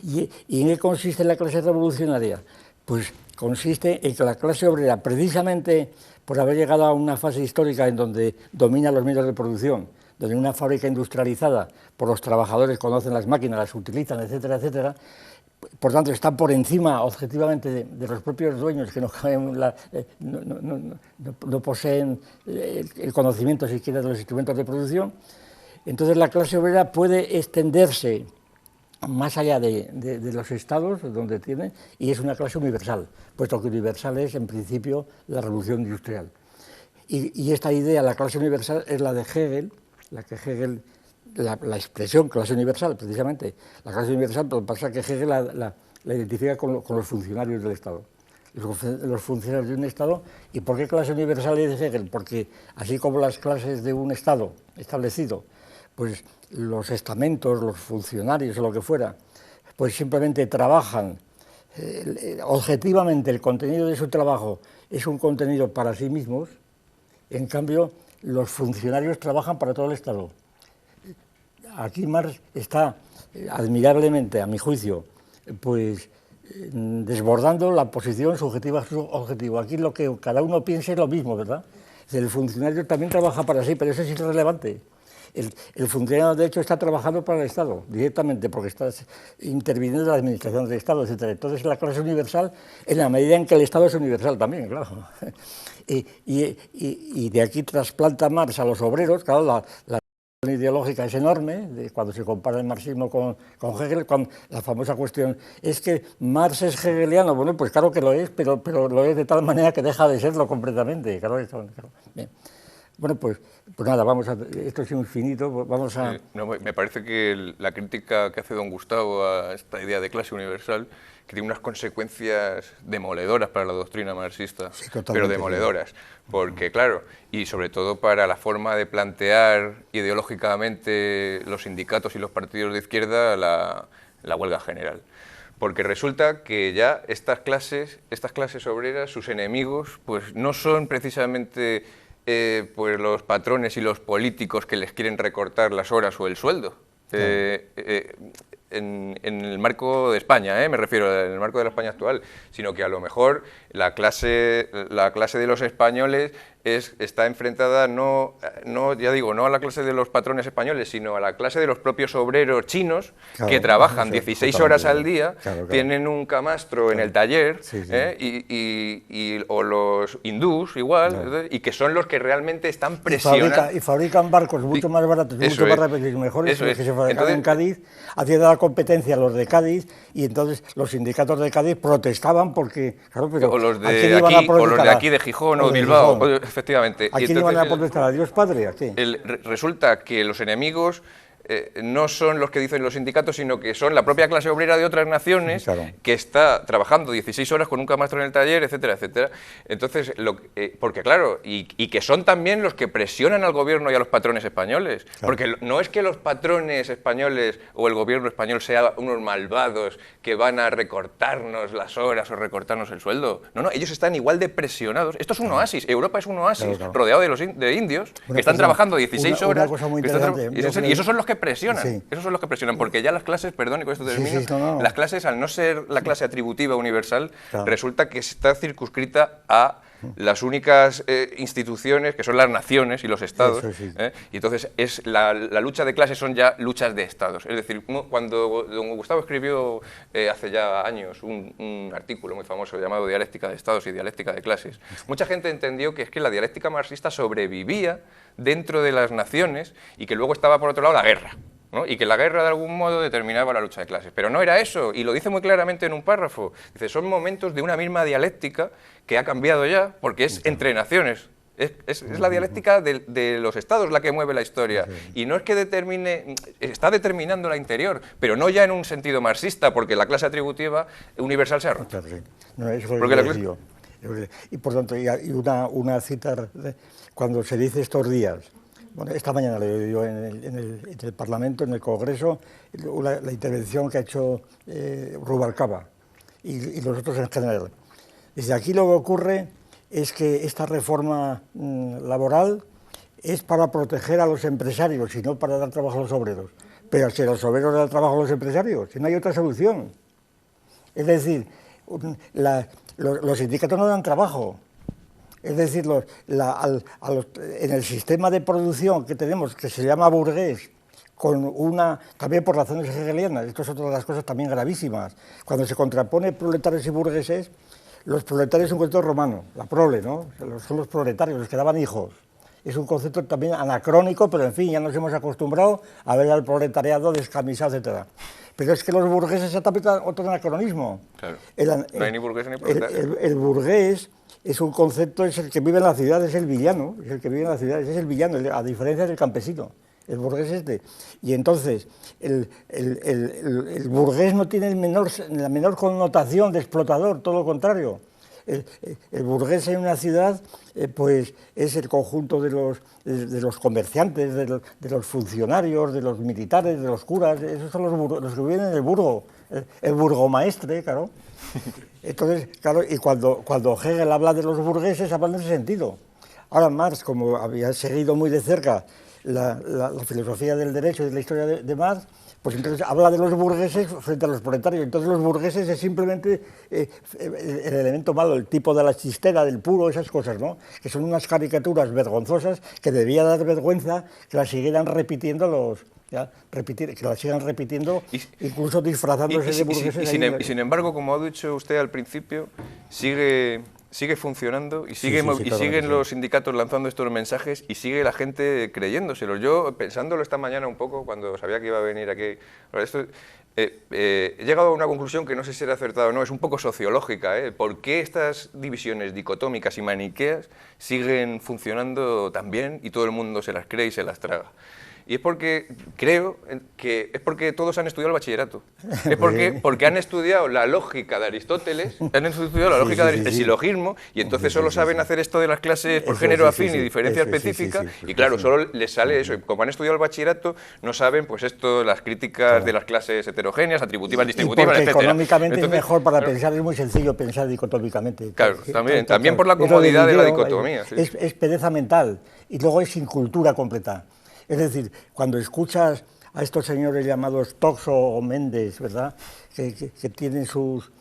D: ¿Y en qué consiste la clase revolucionaria? Pues consiste en que la clase obrera, precisamente por haber llegado a una fase histórica en donde domina los medios de producción, donde una fábrica industrializada por los trabajadores conocen las máquinas, las utilizan, etcétera, etcétera, por tanto están por encima objetivamente de los propios dueños que no poseen el conocimiento siquiera de los instrumentos de producción. Entonces la clase obrera puede extenderse más allá de los estados donde tiene, y es una clase universal, puesto que universal es en principio la revolución industrial. Y esta idea, la clase universal, es la de Hegel, la que Hegel la expresión clase universal, precisamente. La clase universal, pero pasa que Hegel la identifica con los funcionarios del Estado. Los funcionarios de un Estado. ¿Y por qué clase universal dice Hegel? Porque así como las clases de un Estado establecido, pues los estamentos, los funcionarios o lo que fuera, pues simplemente trabajan objetivamente, el contenido de su trabajo es un contenido para sí mismos. En cambio, los funcionarios trabajan para todo el Estado. Aquí Marx está admirablemente, a mi juicio, pues desbordando la posición subjetiva objetiva. Aquí lo que cada uno piensa es lo mismo, ¿verdad? El funcionario también trabaja para sí, pero eso es irrelevante. El funcionario, de hecho, está trabajando para el Estado directamente, porque está interviniendo en la administración del Estado, etc. Entonces, la clase universal, en la medida en que el Estado es universal también, claro. Y de aquí trasplanta Marx a los obreros, claro, la ideológica es enorme, cuando se compara el marxismo con Hegel, la famosa cuestión es que Marx es hegeliano. Bueno, pues claro que lo es, pero lo es de tal manera que deja de serlo completamente. Claro. Bien. Bueno, pues nada, esto es infinito, vamos a...
C: No, me parece que la crítica que hace don Gustavo a esta idea de clase universal, que tiene unas consecuencias demoledoras para la doctrina marxista,
D: sí,
C: pero demoledoras, porque claro, y sobre todo para la forma de plantear ideológicamente los sindicatos y los partidos de izquierda la huelga general. Porque resulta que ya estas clases obreras, sus enemigos, pues no son precisamente pues los patrones y los políticos que les quieren recortar las horas o el sueldo. En el marco de España, me refiero, en el marco de la España actual, sino que a lo mejor la clase de los españoles está enfrentada no a la clase de los patrones españoles, sino a la clase de los propios obreros chinos, claro, que trabajan 16 horas al día, claro. Tienen un camastro, claro, en el taller, sí. O los hindús igual, claro, y que son los que realmente están presionando.
D: Y fabrican barcos mucho más baratos, mucho más rápidos y mejores que se fabrican en Cádiz, haciendo la competencia a los de Cádiz, y entonces los sindicatos de Cádiz protestaban porque... Claro, pero
C: o los de aquí de Gijón o Bilbao. Efectivamente.
D: ¿A quién iban a protestar? ¿A Dios Padre? ¿A qué?
C: Resulta que los enemigos no son los que dicen los sindicatos, sino que son la propia clase obrera de otras naciones, claro, que está trabajando 16 horas con un camastro en el taller, etcétera, etcétera. Entonces, porque claro, y que son también los que presionan al gobierno y a los patrones españoles, claro, porque no es que los patrones españoles o el gobierno español sean unos malvados que van a recortarnos las horas o recortarnos el sueldo. No, ellos están igual de presionados. Esto es un oasis, Europa es un oasis, claro, rodeado de indios que están trabajando 16 horas.
D: Una cosa muy interesante.
C: Y esos son los que presionan, sí, esos son los que presionan, porque ya las clases, perdón, y con esto termino, las clases, al no ser la clase atributiva universal, claro, resulta que está circunscrita a las únicas instituciones, que son las naciones y los estados, sí. Y entonces la lucha de clases son ya luchas de estados. Es decir, cuando don Gustavo escribió hace ya años un artículo muy famoso llamado Dialéctica de Estados y Dialéctica de Clases, mucha gente entendió que es que la dialéctica marxista sobrevivía dentro de las naciones y que luego estaba por otro lado la guerra, ¿no? Y que la guerra de algún modo determinaba la lucha de clases. Pero no era eso, y lo dice muy claramente en un párrafo. Dice, son momentos de una misma dialéctica que ha cambiado ya, porque es entre naciones. Es la dialéctica de los estados la que mueve la historia, y no es que está determinando la interior, pero no ya en un sentido marxista, porque la clase atributiva universal se ha roto.
D: No, eso porque lo y por tanto, y una cita, cuando se dice estos días, bueno, esta mañana le digo yo en el Parlamento, en el Congreso, la intervención que ha hecho Rubalcaba y los otros en general. Desde aquí lo que ocurre es que esta reforma laboral es para proteger a los empresarios y no para dar trabajo a los obreros. Pero si los obreros dan trabajo a los empresarios, si no hay otra solución. Es decir, los sindicatos no dan trabajo. Es decir, en el sistema de producción que tenemos, que se llama burgués, también por razones hegelianas, esto es otra de las cosas también gravísimas, cuando se contrapone proletarios y burgueses, los proletarios es un concepto romano, la prole, ¿no? Son los proletarios, los que daban hijos. Es un concepto también anacrónico, pero en fin, ya nos hemos acostumbrado a ver al proletariado descamisado, etc. Pero es que los burgueses es también otro anacronismo.
C: Claro. No hay ni burgués ni proletario.
D: El burgués es un concepto, es el que vive en la ciudad, es el villano, es el que vive en la ciudad, es el villano, a diferencia del campesino. el burgués este. Y entonces, el burgués no tiene la menor connotación de explotador, todo lo contrario. El burgués en una ciudad pues es el conjunto de los comerciantes, de los funcionarios, de los militares, de los curas, esos son los que viven en el burgo, el burgomaestre, claro. Entonces, claro, y cuando Hegel habla de los burgueses, habla en ese sentido. Ahora Marx, como había seguido muy de cerca la filosofía del derecho y de la historia de Marx, pues entonces habla de los burgueses frente a los proletarios. Entonces los burgueses es simplemente el elemento malo, el tipo de la chistera, del puro, esas cosas, ¿no? Que son unas caricaturas vergonzosas que debía dar vergüenza que las siguieran repitiendo que las sigan repitiendo, incluso disfrazándose de burgueses.
C: Y sin embargo, como ha dicho usted al principio, sigue funcionando y siguen los sindicatos lanzando estos mensajes y sigue la gente creyéndoselos. Yo, pensándolo esta mañana un poco, cuando sabía que iba a venir aquí, he llegado a una conclusión que no sé si era acertada o no, es un poco sociológica. ¿Por qué estas divisiones dicotómicas y maniqueas siguen funcionando tan bien y todo el mundo se las cree y se las traga? Y es porque, creo, que es porque todos han estudiado el bachillerato. Es porque han estudiado la lógica de Aristóteles, han estudiado la lógica del silogismo, y entonces solo saben hacer esto de las clases por género afín y diferencia específica, y claro, solo les sale eso. Y como han estudiado el bachillerato, no saben pues esto, las críticas de las clases heterogéneas, atributivas, distributivas,
D: porque
C: etcétera.
D: Económicamente entonces, es mejor para pensar, es muy sencillo pensar dicotómicamente.
C: Claro, también por la comodidad de la dicotomía.
D: Es pereza mental, y luego es incultura completa. Es decir, cuando escuchas a estos señores llamados Toxo o Méndez, ¿verdad?, que tienen sus...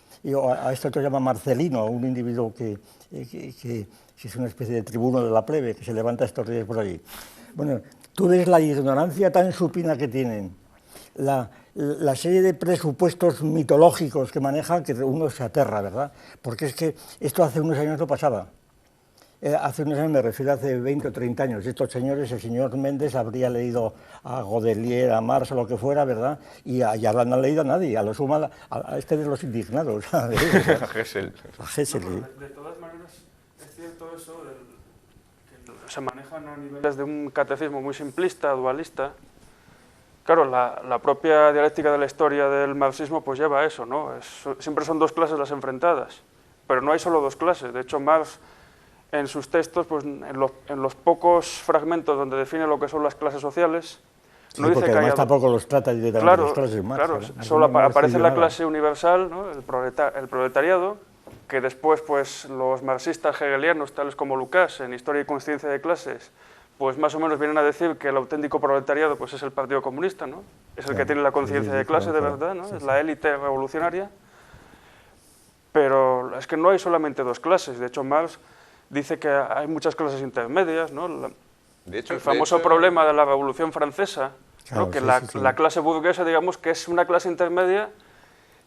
D: A esto se llama Marcelino, un individuo que es una especie de tribuno de la plebe, que se levanta estos días por allí. Bueno, tú ves la ignorancia tan supina que tienen, la serie de presupuestos mitológicos que manejan, que uno se aterra, ¿verdad? Porque es que esto hace unos años no pasaba. Hace unos años, me refiero a hace 20 o 30 años, estos señores, el señor Méndez habría leído a Godelier, a Marx o lo que fuera, ¿verdad? Y ya no han leído a nadie, a lo sumo a este de los indignados. A
C: Gesell.
B: De todas maneras, es cierto eso, que se manejan a niveles de un catecismo muy simplista, dualista. Claro, la propia dialéctica de la historia del marxismo pues lleva a eso, ¿no? Siempre son dos clases las enfrentadas, pero no hay solo dos clases. De hecho, Marx, en sus textos, pues en los pocos fragmentos donde define lo que son las clases sociales, no dice que
D: además
B: haya...
D: tampoco los trata directamente las clases más.
B: Claro, solo aparece la clase universal, ¿no?, el proletariado, que después pues los marxistas hegelianos, tales como Lucas, en Historia y Conciencia de Clases, pues más o menos vienen a decir que el auténtico proletariado pues es el Partido Comunista, ¿no? Es el que tiene la conciencia de clase de verdad, ¿no? Es la élite revolucionaria. Pero es que no hay solamente dos clases. De hecho, Marx dice que hay muchas clases intermedias, ¿no? El famoso problema de la Revolución Francesa, ¿no?, que la clase burguesa, digamos, que es una clase intermedia,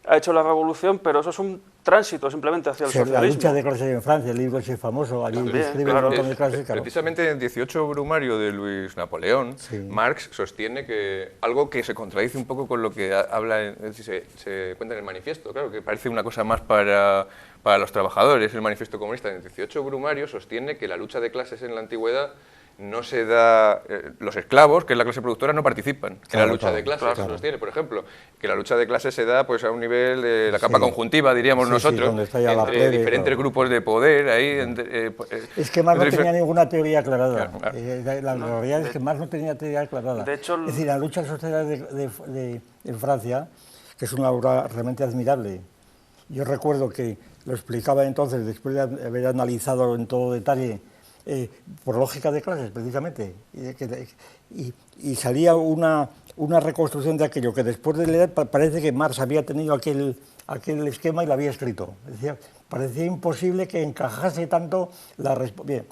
B: ha hecho la revolución, pero eso es un tránsito simplemente hacia el socialismo.
D: La lucha de clases en Francia, el libro ese famoso, allí describe un montón de clases.
C: Precisamente en el 18 Brumario de Luis Napoleón, Marx sostiene que algo que se contradice un poco con lo que habla, se cuenta en el manifiesto, claro, que parece una cosa más para los trabajadores, el manifiesto comunista. En el 18 Brumario sostiene que la lucha de clases en la antigüedad no se da, los esclavos, que es la clase productora, no participan en la lucha de clases. Eso sostiene, por ejemplo, que la lucha de clases se da pues a un nivel de la capa conjuntiva, diríamos nosotros, entre diferentes grupos de poder.
D: Es que Marx no tenía ninguna teoría aclarada. La realidad es que Marx no tenía teoría aclarada.
B: De hecho,
D: es decir, la lucha social en Francia, que es una obra realmente admirable. Yo recuerdo que lo explicaba entonces, después de haber analizado en todo detalle, por lógica de clases, precisamente, y salía una reconstrucción de aquello que después de leer parece que Marx había tenido aquel esquema y lo había escrito. Decía, parecía imposible que encajase tanto la respuesta. Bien,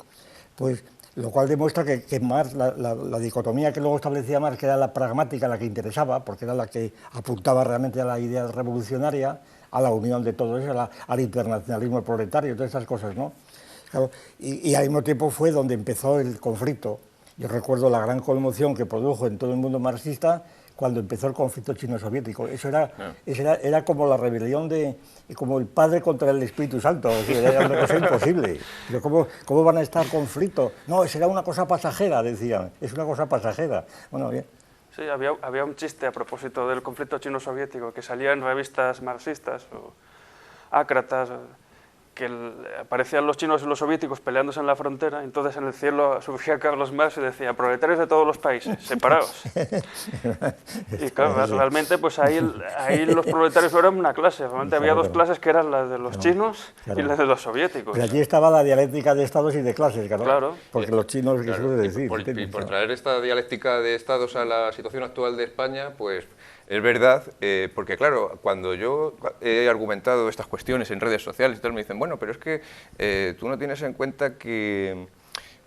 D: pues lo cual demuestra que Marx, la dicotomía que luego establecía Marx, que era la pragmática, la que interesaba, porque era la que apuntaba realmente a la idea revolucionaria, a la unión de todo eso, al internacionalismo proletario, todas esas cosas, ¿no? Claro, y al mismo tiempo fue donde empezó el conflicto. Yo recuerdo la gran conmoción que produjo en todo el mundo marxista cuando empezó el conflicto chino-soviético. Eso era como la rebelión como el Padre contra el Espíritu Santo, o sea, era una cosa imposible. Pero ¿cómo van a estar conflictos? No, será una cosa pasajera, decían, es una cosa pasajera. Bueno, bien.
B: Sí, había un chiste a propósito del conflicto chino-soviético que salía en revistas marxistas o ácratas, que aparecían los chinos y los soviéticos peleándose en la frontera, entonces en el cielo surgía Carlos Marx y decía: proletarios de todos los países, separados. Y claro, realmente pues ahí los proletarios eran una clase, realmente había dos clases que eran las de los chinos y las de los soviéticos.
D: Pero aquí estaba la dialéctica de estados y de clases, claro. Porque los chinos, que suele decir.
C: Y por traer esta dialéctica de estados a la situación actual de España, pues es verdad, porque claro, cuando yo he argumentado estas cuestiones en redes sociales y tal, me dicen, bueno, pero es que tú no tienes en cuenta que,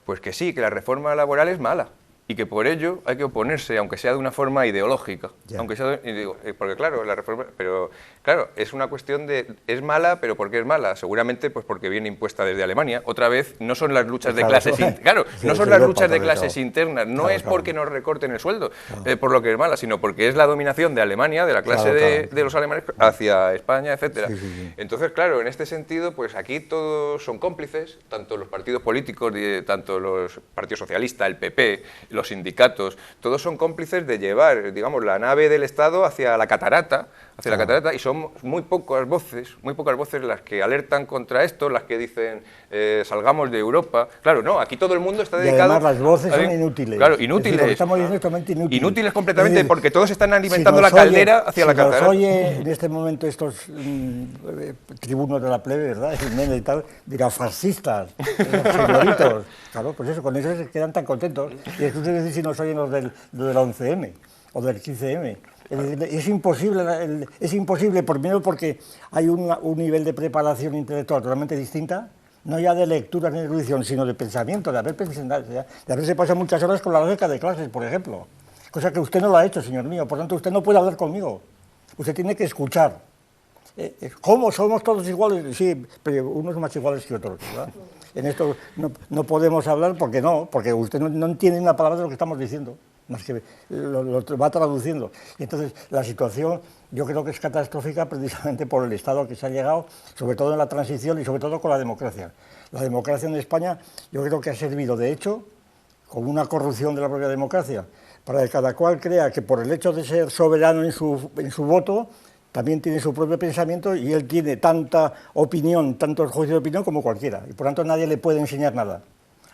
C: pues que sí, que la reforma laboral es mala y que por ello hay que oponerse, aunque sea de una forma ideológica. Aunque sea, y digo, porque claro, la reforma, pero claro, es una cuestión de, es mala, pero ¿por qué es mala? Seguramente pues porque viene impuesta desde Alemania. Otra vez, no son las luchas de clases, no son las luchas de clases internas, no es porque nos recorten el sueldo, por lo que es mala, sino porque es la dominación de Alemania, de la clase de los alemanes hacia España, etcétera. Entonces, claro, en este sentido, pues aquí todos son cómplices, tanto los partidos políticos, tanto los partidos socialistas, el PP, los sindicatos, todos son cómplices de llevar, digamos, la nave del Estado hacia la catarata, y son muy pocas voces las que alertan contra esto, las que dicen salgamos de Europa. Claro, no, aquí todo el mundo está dedicado...
D: Y además las voces son inútiles.
C: Claro, inútiles.
D: Es decir, estamos diciendo es totalmente inútiles.
C: Inútiles completamente, porque todos están alimentando la caldera hacia la catarata.
D: Si nos oye en este momento estos tribunos de la plebe, ¿verdad? Y tal, dirá fascistas, señoritos. Claro, pues eso, con eso se quedan tan contentos. Y es que decir si nos oyen los del 11M o del 15M. Es imposible, primero porque hay un nivel de preparación intelectual totalmente distinta, no ya de lectura ni de erudición, sino de pensamiento, de haberse pasado muchas horas con la lógica de clases, por ejemplo. Cosa que usted no lo ha hecho, señor mío, por tanto usted no puede hablar conmigo. Usted tiene que escuchar. ¿Cómo? ¿Somos todos iguales? Sí, pero unos más iguales que otros, ¿verdad? En esto no podemos hablar porque usted no entiende una palabra de lo que estamos diciendo, más que lo va traduciendo. Y entonces la situación yo creo que es catastrófica precisamente por el estado que se ha llegado, sobre todo en la transición y sobre todo con la democracia. La democracia en España yo creo que ha servido de hecho como una corrupción de la propia democracia, para que cada cual crea que por el hecho de ser soberano en su voto, también tiene su propio pensamiento y él tiene tanta opinión, tantos juicios de opinión como cualquiera, y por tanto nadie le puede enseñar nada.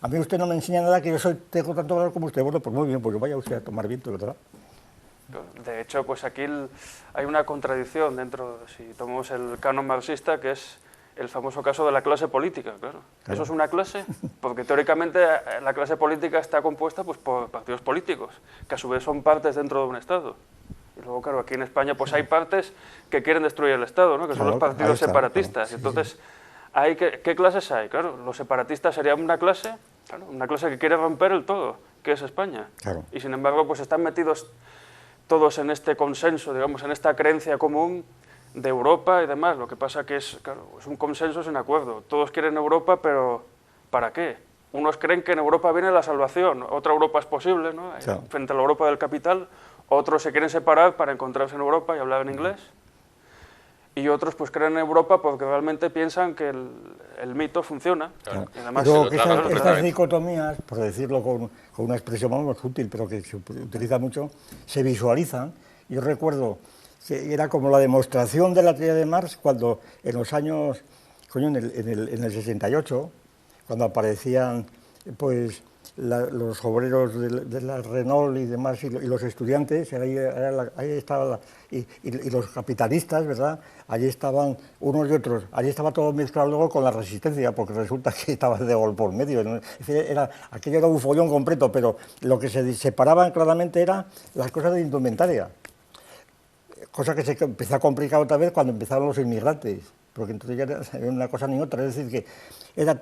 D: A mí usted no me enseña nada, que yo tengo tanto valor como usted. Bueno, pues muy bien, pues vaya usted a tomar viento, ¿verdad?
B: De hecho, pues aquí hay una contradicción dentro, si tomamos el canon marxista, que es el famoso caso de la clase política, claro. Eso es una clase, porque teóricamente la clase política está compuesta pues, por partidos políticos, que a su vez son partes dentro de un Estado. Y luego, claro, aquí en España pues hay partes que quieren destruir el Estado, ¿no? Que son los partidos separatistas. Entonces, ¿qué clases hay? Claro, los separatistas serían una clase que quiere romper el todo, que es España. Y sin embargo, pues están metidos todos en este consenso, digamos, en esta creencia común de Europa y demás. Lo que pasa que es un consenso sin acuerdo. Todos quieren Europa, pero ¿para qué? Unos creen que en Europa viene la salvación, otra Europa es posible, ¿no? Frente a la Europa del capital. Otros se quieren separar para encontrarse en Europa y hablar en inglés. Y otros pues creen en Europa porque realmente piensan que el mito funciona. Y además,
D: pero estas dicotomías, por decirlo con una expresión más útil, pero que se utiliza mucho, se visualizan. Yo recuerdo que era como la demostración de la teoría de Marx cuando en los años, en el 68, cuando aparecían pues los obreros de la Renault y demás, y los estudiantes, ahí estaba, y los capitalistas, ¿verdad? Allí estaban unos y otros, allí estaba todo mezclado luego con la resistencia, porque resulta que estaba de gol por medio, ¿no? Aquello era un follón completo, pero lo que se separaban claramente eran las cosas de indumentaria, cosa que se empezó a complicar otra vez cuando empezaron los inmigrantes, porque entonces ya era una cosa ni otra, es decir, que era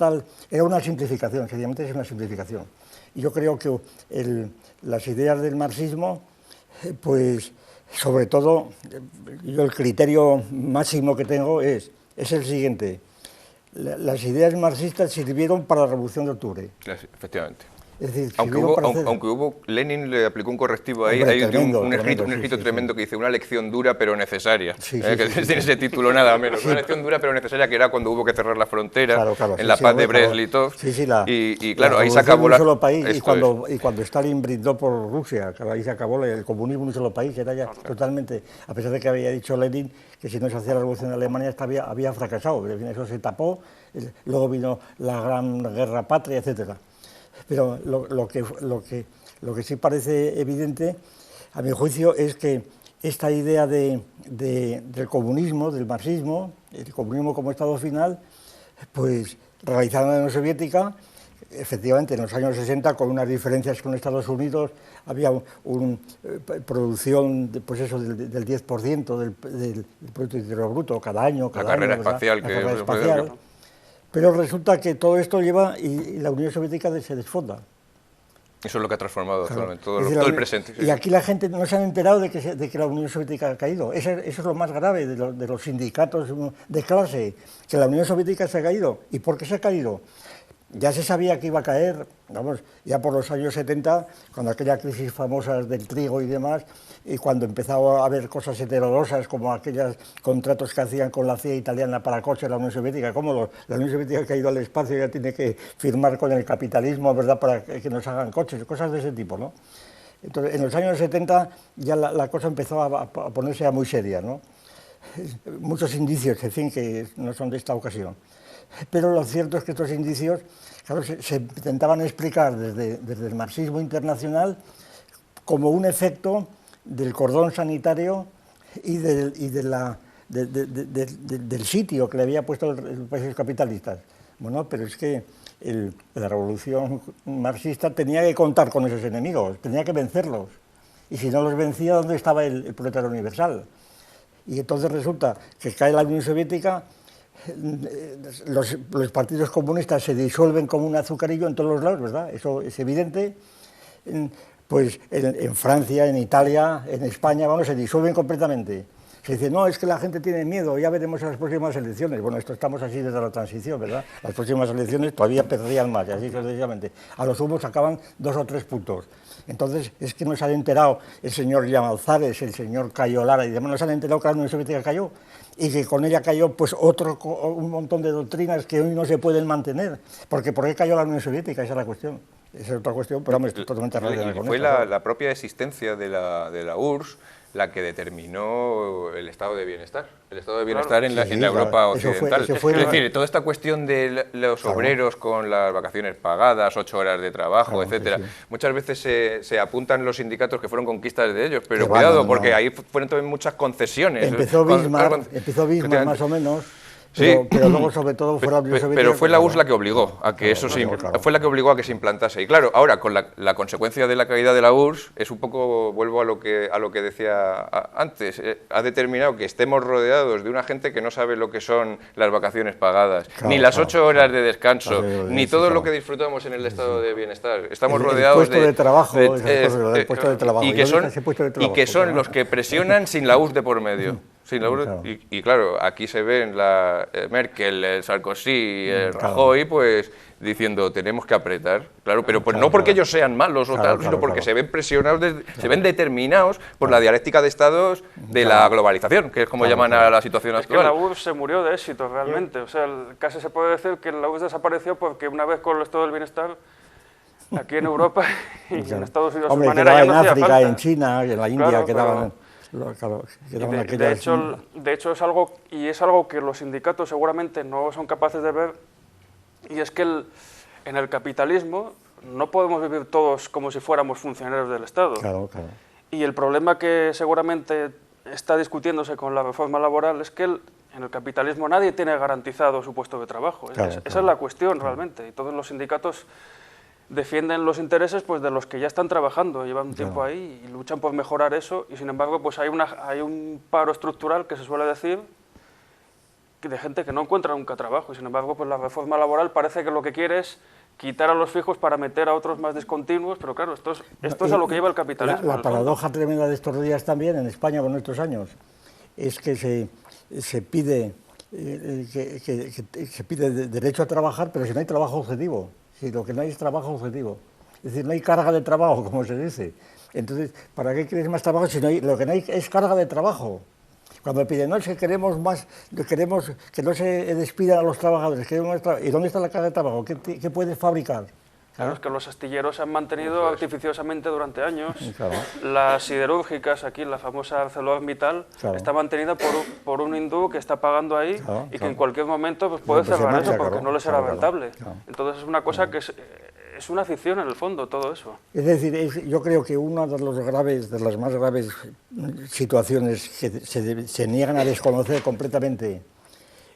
D: una simplificación, sencillamente es una simplificación. Y yo creo que las ideas del marxismo, pues sobre todo, yo el criterio máximo que tengo es el siguiente: las ideas marxistas sirvieron para la Revolución de Octubre.
C: Efectivamente.
D: Es decir,
C: aunque hubo, Lenin le aplicó un correctivo ahí,
D: hombre,
C: hay
D: tremendo,
C: un escrito tremendo que dice una lección dura pero necesaria, que tiene ese título nada menos, una lección dura pero necesaria, que era cuando hubo que cerrar la frontera, en la paz de Brest-Litov, y claro, ahí se acabó
D: un solo país, y cuando Stalin brindó por Rusia, claro, ahí se acabó el comunismo en un solo país, era ya totalmente, a pesar de que había dicho Lenin que si no se hacía la revolución en Alemania había fracasado, pero eso se tapó, luego vino la Gran Guerra Patria, etcétera. Pero lo que sí parece evidente, a mi juicio, es que esta idea del comunismo, del marxismo, el comunismo como estado final, pues realizada en la Unión Soviética, efectivamente en los años 60, con unas diferencias con Estados Unidos, había una producción pues eso, del 10% del Producto Interior Bruto cada año.
C: La carrera espacial.
D: Pero resulta que todo esto lleva y la Unión Soviética se desfonda.
C: Eso es lo que ha transformado actualmente todo el presente.
D: Y aquí la gente no se han enterado de que la Unión Soviética ha caído. Eso es lo más grave de los sindicatos de clase, que la Unión Soviética se ha caído. ¿Y por qué se ha caído? Ya se sabía que iba a caer, vamos, ya por los años 70, cuando aquella crisis famosa del trigo y demás, y cuando empezaba a haber cosas heterodosas, como aquellos contratos que hacían con la CIA italiana para coches de la Unión Soviética, como la Unión Soviética ha caído al espacio y ya tiene que firmar con el capitalismo, ¿verdad?, para que nos hagan coches, cosas de ese tipo, ¿no? Entonces, en los años 70 ya la cosa empezó a ponerse ya muy seria, ¿no? Muchos indicios, en fin, que no son de esta ocasión. Pero lo cierto es que estos indicios, claro, se intentaban explicar desde el marxismo internacional como un efecto del cordón sanitario y del sitio que le había puesto los países capitalistas. Bueno, pero es que la revolución marxista tenía que contar con esos enemigos, tenía que vencerlos. Y si no los vencía, ¿dónde estaba el proletario universal? Y entonces resulta que cae la Unión Soviética. Los partidos comunistas se disuelven como un azucarillo en todos los lados, ¿verdad? Eso es evidente. Pues en Francia, en Italia, en España, vamos, se disuelven completamente. Se dice, no, es que la gente tiene miedo, ya veremos en las próximas elecciones. Bueno, esto estamos así desde la transición, ¿verdad? Las próximas elecciones todavía perderían más, y así sucesivamente. A lo sumo sacaban 2 o 3 puntos. Entonces, es que no se han enterado el señor Llamalzares, el señor Cayo Lara y demás, no se han enterado que la Unión Soviética cayó, y que con ella cayó pues un montón de doctrinas que hoy no se pueden mantener. Porque ¿por qué cayó la Unión Soviética? Esa es la cuestión. Esa es otra cuestión, pero estoy totalmente relacionada con
C: fue
D: esto.
C: la propia existencia de la URSS la que determinó el estado de bienestar. El estado de bienestar en la Europa occidental. Es decir, toda esta cuestión de los obreros con las vacaciones pagadas, 8 horas de trabajo, etcétera. Muchas veces se apuntan los sindicatos que fueron conquistas de ellos, pero cuidado, porque ahí fueron también muchas concesiones.
D: Empezó Bismarck más o menos. Pero luego, sobre todo, fue la Unión Soviética.
C: Pero fue la URSS la que obligó a que fue la que obligó a que se implantase. Y claro, ahora con la consecuencia de la caída de la URSS es un poco, vuelvo a lo que decía antes, ha determinado que estemos rodeados de una gente que no sabe lo que son las vacaciones pagadas, ni las 8 horas de descanso, ni todo lo que disfrutamos en el estado de bienestar. Estamos rodeados
D: de trabajo,
C: y que son los que presionan sin la URSS de por medio. Sí, y claro, aquí se ven Merkel, el Sarkozy, el Rajoy, pues diciendo tenemos que apretar, claro, pero pues no porque ellos sean malos o tal, sino porque se ven presionados, se ven determinados por la dialéctica de estados de la globalización, que es como llaman a la situación actual.
B: Es que la URSS se murió de éxito realmente, o sea, casi se puede decir que la URSS desapareció porque una vez con el estado del bienestar, aquí en Europa y en Estados Unidos,
D: hombre,
B: manera ya no hacía
D: África,
B: falta.
D: en China, en la India, quedaban...
B: De hecho es algo que los sindicatos seguramente no son capaces de ver, y es que en el capitalismo no podemos vivir todos como si fuéramos funcionarios del Estado. Y el problema que seguramente está discutiéndose con la reforma laboral es que en el capitalismo nadie tiene garantizado su puesto de trabajo. Esa es la cuestión realmente, y todos los sindicatos defienden los intereses pues de los que ya están trabajando, llevan un tiempo ahí y luchan por mejorar eso, y sin embargo pues hay un paro estructural que se suele decir de gente que no encuentra nunca trabajo, y sin embargo pues la reforma laboral parece que lo que quiere es quitar a los fijos para meter a otros más discontinuos, pero claro, esto es a lo que lleva el capitalismo.
D: La paradoja tremenda de estos días también en España con estos años es que se pide derecho a trabajar, pero si no hay trabajo objetivo. Si lo que no hay es trabajo objetivo. Es decir, no hay carga de trabajo, como se dice. Entonces, ¿para qué quieres más trabajo si no hay, lo que no hay es carga de trabajo? Cuando piden, no, es que queremos más, queremos que no se despidan a los trabajadores, queremos más ¿y dónde está la carga de trabajo? ¿Qué puedes fabricar?
B: Claro, es que los astilleros se han mantenido artificiosamente durante años.
D: Claro.
B: Las siderúrgicas, aquí la famosa ArcelorMittal,
D: Claro.
B: está mantenida por un hindú que está pagando ahí
D: Claro,
B: y que
D: claro.
B: en cualquier momento pues, puede
D: Pues se
B: cerrar
D: marcha,
B: eso porque
D: claro,
B: no le será
D: claro,
B: rentable.
D: claro.
B: Entonces es una cosa que es una ficción en el fondo, todo eso.
D: Es decir, yo creo que una de las más graves situaciones que se niegan a desconocer completamente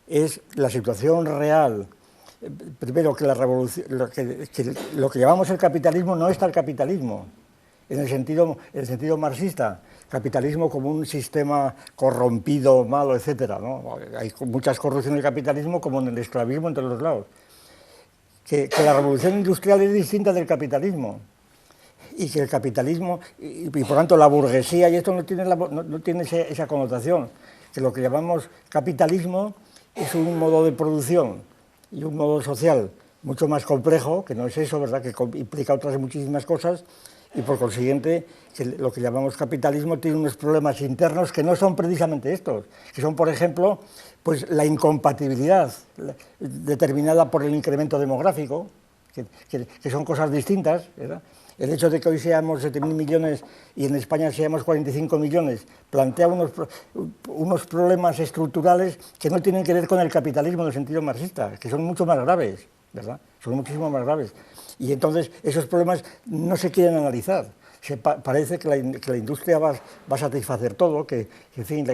D: es la situación real. Primero, que la revolución, lo que llamamos el capitalismo no es tal capitalismo, en el sentido marxista, capitalismo como un sistema corrompido, malo, etcétera, ¿no? Hay muchas corrupciones del capitalismo, como en el esclavismo, en todos los lados. Que la revolución industrial es distinta del capitalismo, y que el capitalismo, y por tanto la burguesía, y esto no tiene esa connotación, que lo que llamamos capitalismo es un modo de producción y un modo social mucho más complejo, que no es eso, ¿verdad?, que implica otras muchísimas cosas, y por consiguiente que lo que llamamos capitalismo tiene unos problemas internos que no son precisamente estos, que son, por ejemplo, pues la incompatibilidad determinada por el incremento demográfico, que son cosas distintas, ¿verdad? El hecho de que hoy seamos 7.000 millones y en España seamos 45 millones plantea unos problemas estructurales que no tienen que ver con el capitalismo en el sentido marxista, que son mucho más graves, ¿verdad? Son muchísimo más graves. Y entonces esos problemas no se quieren analizar. Parece que la industria va a satisfacer todo, que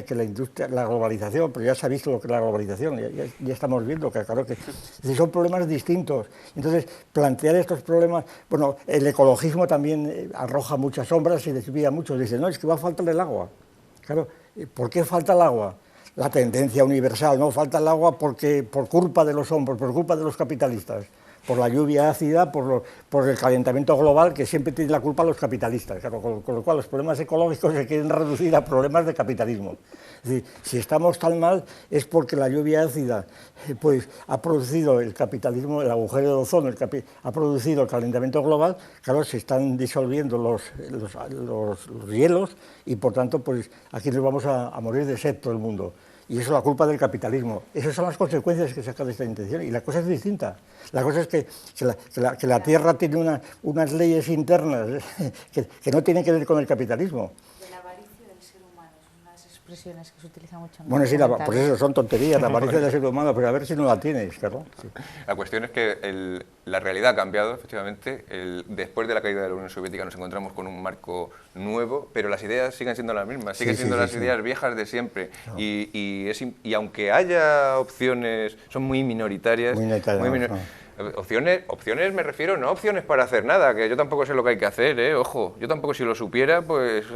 D: la industria, la globalización, pero ya se ha visto lo que es la globalización, ya estamos viendo que claro que son problemas distintos. Entonces, plantear estos problemas, bueno, el ecologismo también arroja muchas sombras y desvía mucho. Dice, no, es que va a faltar el agua. Claro, ¿por qué falta el agua? La tendencia universal, no, falta el agua por culpa de los hombres, por culpa de los capitalistas, por la lluvia ácida, por el calentamiento global, que siempre tiene la culpa los capitalistas. Claro, con lo cual los problemas ecológicos se quieren reducir a problemas de capitalismo. Es decir, si estamos tan mal es porque la lluvia ácida pues, ha producido el capitalismo, el agujero de ozono, ha producido el calentamiento global, claro, se están disolviendo los hielos y por tanto pues, aquí nos vamos a morir de sed todo el mundo. Y eso es la culpa del capitalismo. Esas son las consecuencias que saca de esta intención. Y la cosa es distinta. La cosa es que la Tierra tiene unas leyes internas que no tienen que ver con el capitalismo.
A: De la avaricia del ser humano, son unas expresiones que se utilizan mucho en
D: bueno, sí, pues eso, son tonterías, la avaricia del ser humano, pero a ver si no la tienes, claro. Sí.
C: La cuestión es que la realidad ha cambiado, efectivamente. Después de la caída de la Unión Soviética nos encontramos con un marco nuevo, pero las ideas siguen siendo las mismas, siguen siendo las ideas viejas de siempre. No. Y aunque haya opciones, son muy minoritarias. Opciones me refiero, no opciones para hacer nada, que yo tampoco sé lo que hay que hacer, ojo, yo tampoco si lo supiera, pues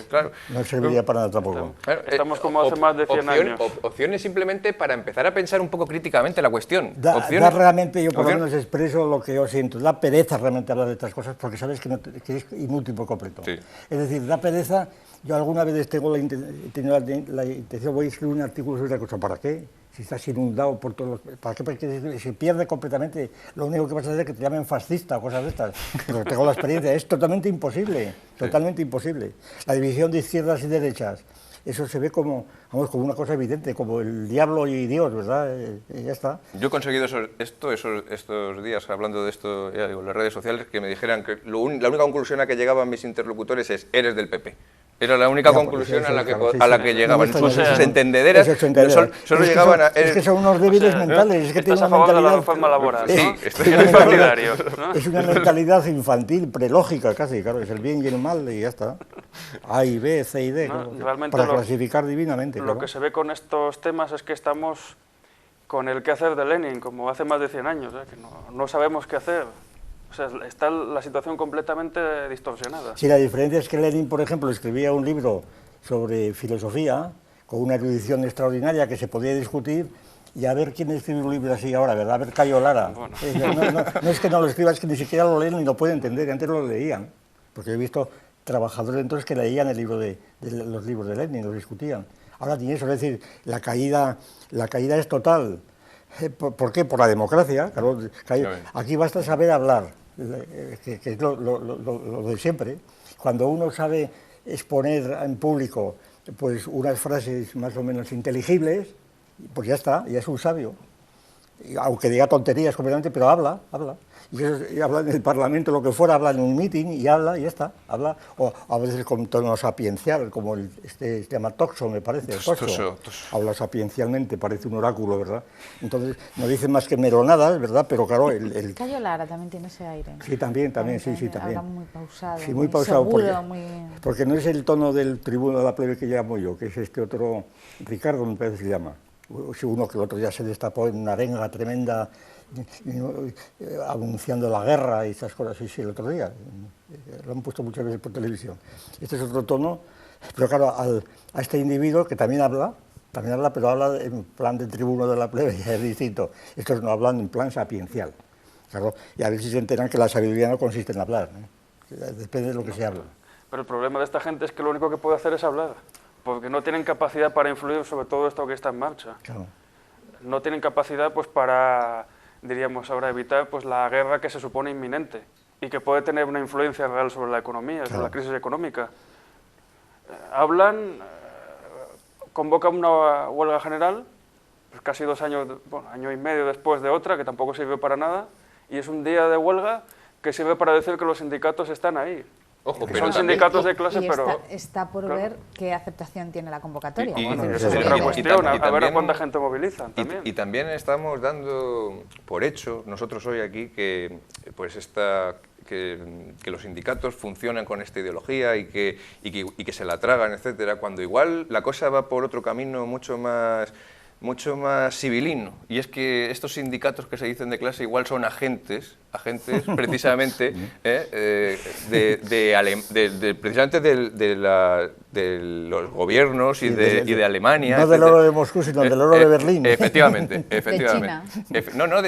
C: claro.
D: No serviría para nada tampoco.
B: Estamos como hace más de 100 años.
C: Opciones simplemente para empezar a pensar un poco críticamente la cuestión.
D: Da realmente, yo por lo menos expreso lo que yo siento, da pereza realmente hablar de estas cosas porque sabes que es inútil por completo. Sí. Es decir, da pereza, yo alguna vez tengo la intención, voy a escribir un artículo sobre la cosa, ¿para qué? Si estás inundado por todos los... ¿Para qué? Porque se pierde completamente. Lo único que vas a hacer es que te llamen fascista o cosas de estas. Pero tengo la experiencia, es totalmente imposible, totalmente imposible. La división de izquierdas y derechas, eso se ve como una cosa evidente, como el diablo y Dios, ¿verdad? Y ya está.
C: Yo he conseguido estos días, hablando de esto, ya digo, en las redes sociales, que me dijeran que la única conclusión a que llegaban mis interlocutores es, eres del PP. Era la única conclusión a la que llegaban. Sus entendederas solo llegaban a...
D: Es que son unos débiles mentales. Es que
B: estás a favor de la reforma laboral, ¿no? Sí, estoy partidario.
D: Es una mentalidad infantil, prelógica casi, claro, es el bien y el mal y ya está. A y B, C y D,
B: no,
D: claro, para clasificar divinamente.
B: Lo
D: claro.
B: que se ve con estos temas es que estamos con el qué hacer de Lenin, como hace más de 100 años, que no sabemos qué hacer. O sea, está la situación completamente distorsionada.
D: Sí, la diferencia es que Lenin, por ejemplo, escribía un libro sobre filosofía, con una erudición extraordinaria que se podía discutir, y a ver quién escribe un libro así ahora, ¿verdad? A ver Cayo Lara. Bueno. No es que no lo escriba, es que ni siquiera lo leen ni lo pueden entender, antes lo leían. Porque he visto trabajadores entonces que leían los libros de Lenin, los discutían. Ahora ni eso, es decir, la caída es total. ¿Por qué? Por la democracia. Claro, aquí basta saber hablar. que es lo de siempre. Cuando uno sabe exponer en público pues unas frases más o menos inteligibles, pues ya está, ya es un sabio. Aunque diga tonterías completamente, pero habla. Y habla en el Parlamento, lo que fuera, habla en un meeting y habla, y ya está. Habla, o a veces con tono sapiencial, como se llama Toxo, me parece. Toxo. Habla sapiencialmente, parece un oráculo, ¿verdad? Entonces, no dice más que meronadas, ¿verdad? Pero claro,
A: Cayo Lara también tiene ese aire.
D: Sí, también, sí, también.
A: Habla muy pausado.
D: Sí, muy pausado,
A: seguro,
D: porque no es el tono del tribuno de la plebe que llamo yo, que es este otro, Ricardo me parece que se llama. Uno que el otro día se destapó en una arenga tremenda, anunciando la guerra y esas cosas, sí, el otro día. Lo han puesto muchas veces por televisión. Este es otro tono, pero claro, a este individuo que también habla, pero habla en plan de tribuno de la plebe, es distinto. Estos no hablan en plan sapiencial. Claro, y a ver si se enteran que la sabiduría no consiste en hablar, ¿no? Depende de lo que se habla.
B: Pero el problema de esta gente es que lo único que puede hacer es hablar, porque no tienen capacidad para influir sobre todo esto que está en marcha.
D: Claro.
B: No tienen capacidad pues para, diríamos ahora, evitar pues la guerra que se supone inminente y que puede tener una influencia real sobre la economía, sobre la crisis económica. Hablan, convocan una huelga general, pues casi 2 años, bueno, año y medio después de otra, que tampoco sirvió para nada, y es un día de huelga que sirve para decir que los sindicatos están ahí.
C: Ojo,
B: que
C: pero
B: son sindicatos de clase, pero...
A: Está por ver qué aceptación tiene la convocatoria.
B: Esa es otra cuestión, a ver a cuánta gente movilizan también.
C: Y también estamos dando por hecho, nosotros hoy aquí, que pues que los sindicatos funcionan con esta ideología y que se la tragan, etcétera, cuando igual la cosa va por otro camino mucho más civilino, y es que estos sindicatos que se dicen de clase igual son agentes precisamente precisamente de los gobiernos y de Alemania.
D: No del oro de Moscú, sino del oro de Berlín.
C: Efectivamente.
A: De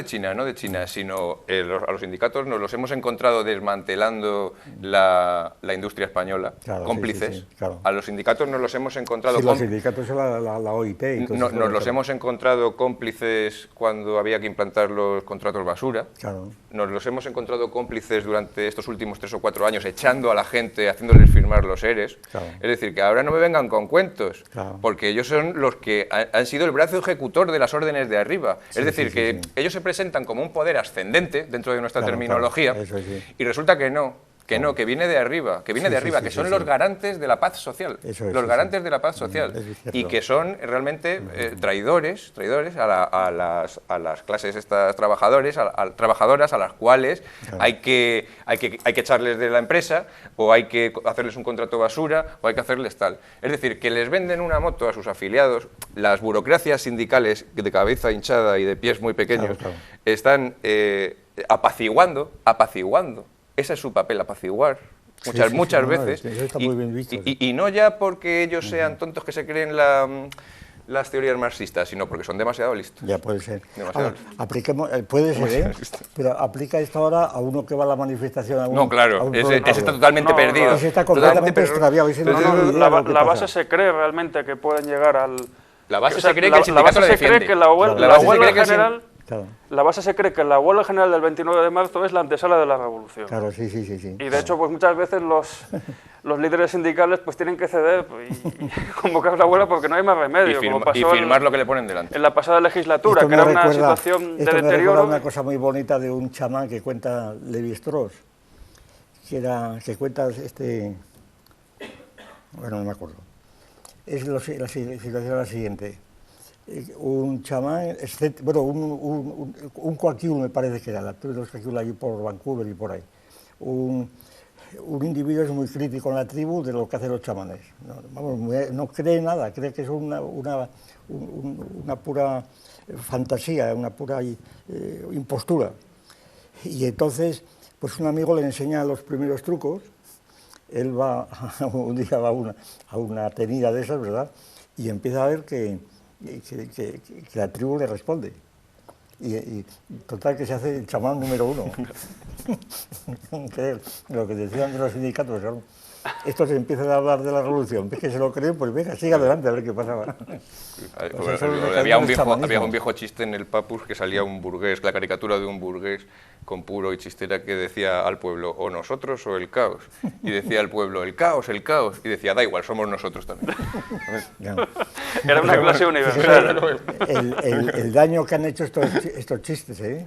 A: China.
C: No de China, sino a los sindicatos nos los hemos encontrado desmantelando la industria española, claro, cómplices. Sí, claro. A los sindicatos nos los hemos encontrado...
D: Sí, los sindicatos son la OIT y todo
C: eso. Nos los hemos encontrado cómplices cuando había que implantar los contratos basura.
D: Claro.
C: Nos los hemos encontrado cómplices durante estos últimos 3 o 4 años, echando a la gente, haciéndoles firmar los ERES.
D: Claro.
C: Es decir, que ahora no me vengan con cuentos,
D: claro,
C: porque ellos son los que han sido el brazo ejecutor de las órdenes de arriba. Sí, es decir, que ellos se presentan como un poder ascendente dentro de nuestra terminología, y resulta que no. Que viene de arriba, que son los garantes de la paz social, los garantes de la paz social, y que son realmente traidores a las clases estas trabajadoras a las cuales hay que echarles de la empresa, o hay que hacerles un contrato basura, o hay que hacerles tal. Es decir, que les venden una moto a sus afiliados, las burocracias sindicales de cabeza hinchada y de pies muy pequeños están apaciguando. Ese es su papel, apaciguar, muchas veces,
D: está muy bien visto,
C: y no ya porque ellos sean tontos que se creen las teorías marxistas, sino porque son demasiado listos.
D: Ya puede ser. Ahora, puede ser, pero aplica esto ahora a uno que va a la manifestación.
C: No, claro, ese está totalmente perdido.
D: Ese está completamente extraviado.
B: La base se cree realmente que pueden llegar al...
C: La base se cree que el sindicato lo defiende.
B: La huelga general... Claro. La base se cree que la huelga general del 29 de marzo es la antesala de la revolución.
D: Claro, sí.
B: Y de hecho, pues muchas veces los líderes sindicales pues tienen que ceder y convocar la huelga porque no hay más remedio.
C: Y firmar lo que le ponen delante.
B: En la pasada legislatura, que era una situación de deterioro.
D: Me recuerda una cosa muy bonita de un chamán que cuenta Levi-Strauss, que cuenta bueno, no me acuerdo. La situación es la siguiente. Un chamán, bueno, un coaquiul me parece que era, el actor de los coaquiul allí por Vancouver y por ahí. Un individuo es muy crítico en la tribu de lo que hacen los chamanes. No cree nada, cree que es una pura fantasía, una pura impostura. Y entonces, pues un amigo le enseña los primeros trucos. Él un día va a una tenida de esas, ¿verdad? Y empieza a ver que la tribu le responde. Y total que se hace el chamán número 1. Lo que decían de los sindicatos, claro. estos empiezan a hablar de la revolución, ves que se lo creen, pues venga, siga adelante a ver qué pasaba.
C: Había un viejo chiste en el Papus que salía un burgués, la caricatura de un burgués con puro y chistera que decía al pueblo, o nosotros o el caos. Y decía al pueblo, el caos, y decía, da igual, somos nosotros también.
B: Era una clase universal.
D: El daño que han hecho estos chistes, ¿eh?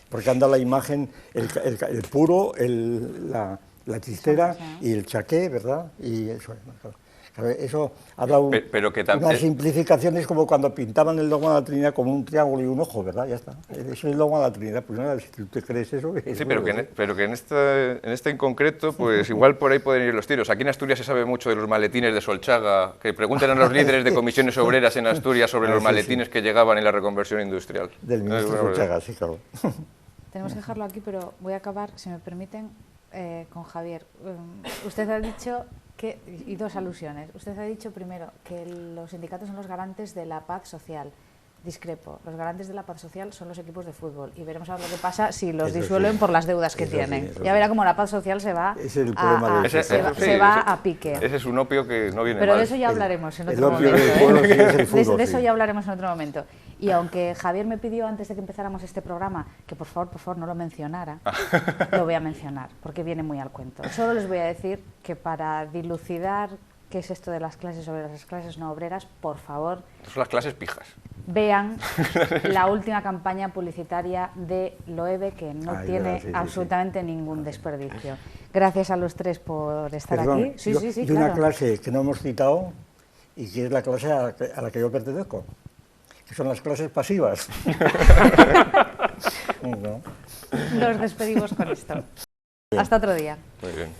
D: Porque han dado la imagen, el puro, la chistera y el chaqué, ¿verdad? Y eso ha dado
C: pero que
D: unas simplificaciones como cuando pintaban el dogma de la Trinidad como un triángulo y un ojo, ¿verdad? Ya está. Eso es el dogma de la Trinidad. Pues nada, si tú te crees eso...
C: Sí, pero que en este en concreto, pues igual por ahí pueden ir los tiros. Aquí en Asturias se sabe mucho de los maletines de Solchaga, que pregunten a los líderes de comisiones obreras en Asturias sobre los maletines que llegaban en la reconversión industrial.
D: Del ministro Solchaga, sí, claro.
A: Tenemos que dejarlo aquí, pero voy a acabar, si me permiten, con Javier. Usted ha dicho y dos alusiones. Usted ha dicho primero que los sindicatos son los garantes de la paz social. Discrepo. Los garantes de la paz social son los equipos de fútbol y veremos ahora lo que pasa si los disuelven por las deudas que tienen. Ya verá cómo la paz social se va a pique.
C: Ese es un opio que no viene
A: Pero
C: mal.
A: de eso ya hablaremos en otro momento. De eso ya hablaremos en otro momento. Y aunque Javier me pidió antes de que empezáramos este programa que por favor no lo mencionara, lo voy a mencionar porque viene muy al cuento. Solo les voy a decir que para dilucidar qué es esto de las clases obreras, las clases no obreras, por favor...
C: Son las clases pijas.
A: Vean la última campaña publicitaria de Loewe, que no tiene absolutamente ningún desperdicio. Gracias a los tres por estar aquí.
D: Y una clase que no hemos citado y que es la clase a la que yo pertenezco, que son las clases pasivas.
A: Nos despedimos con esto. Hasta otro día.
C: Muy bien.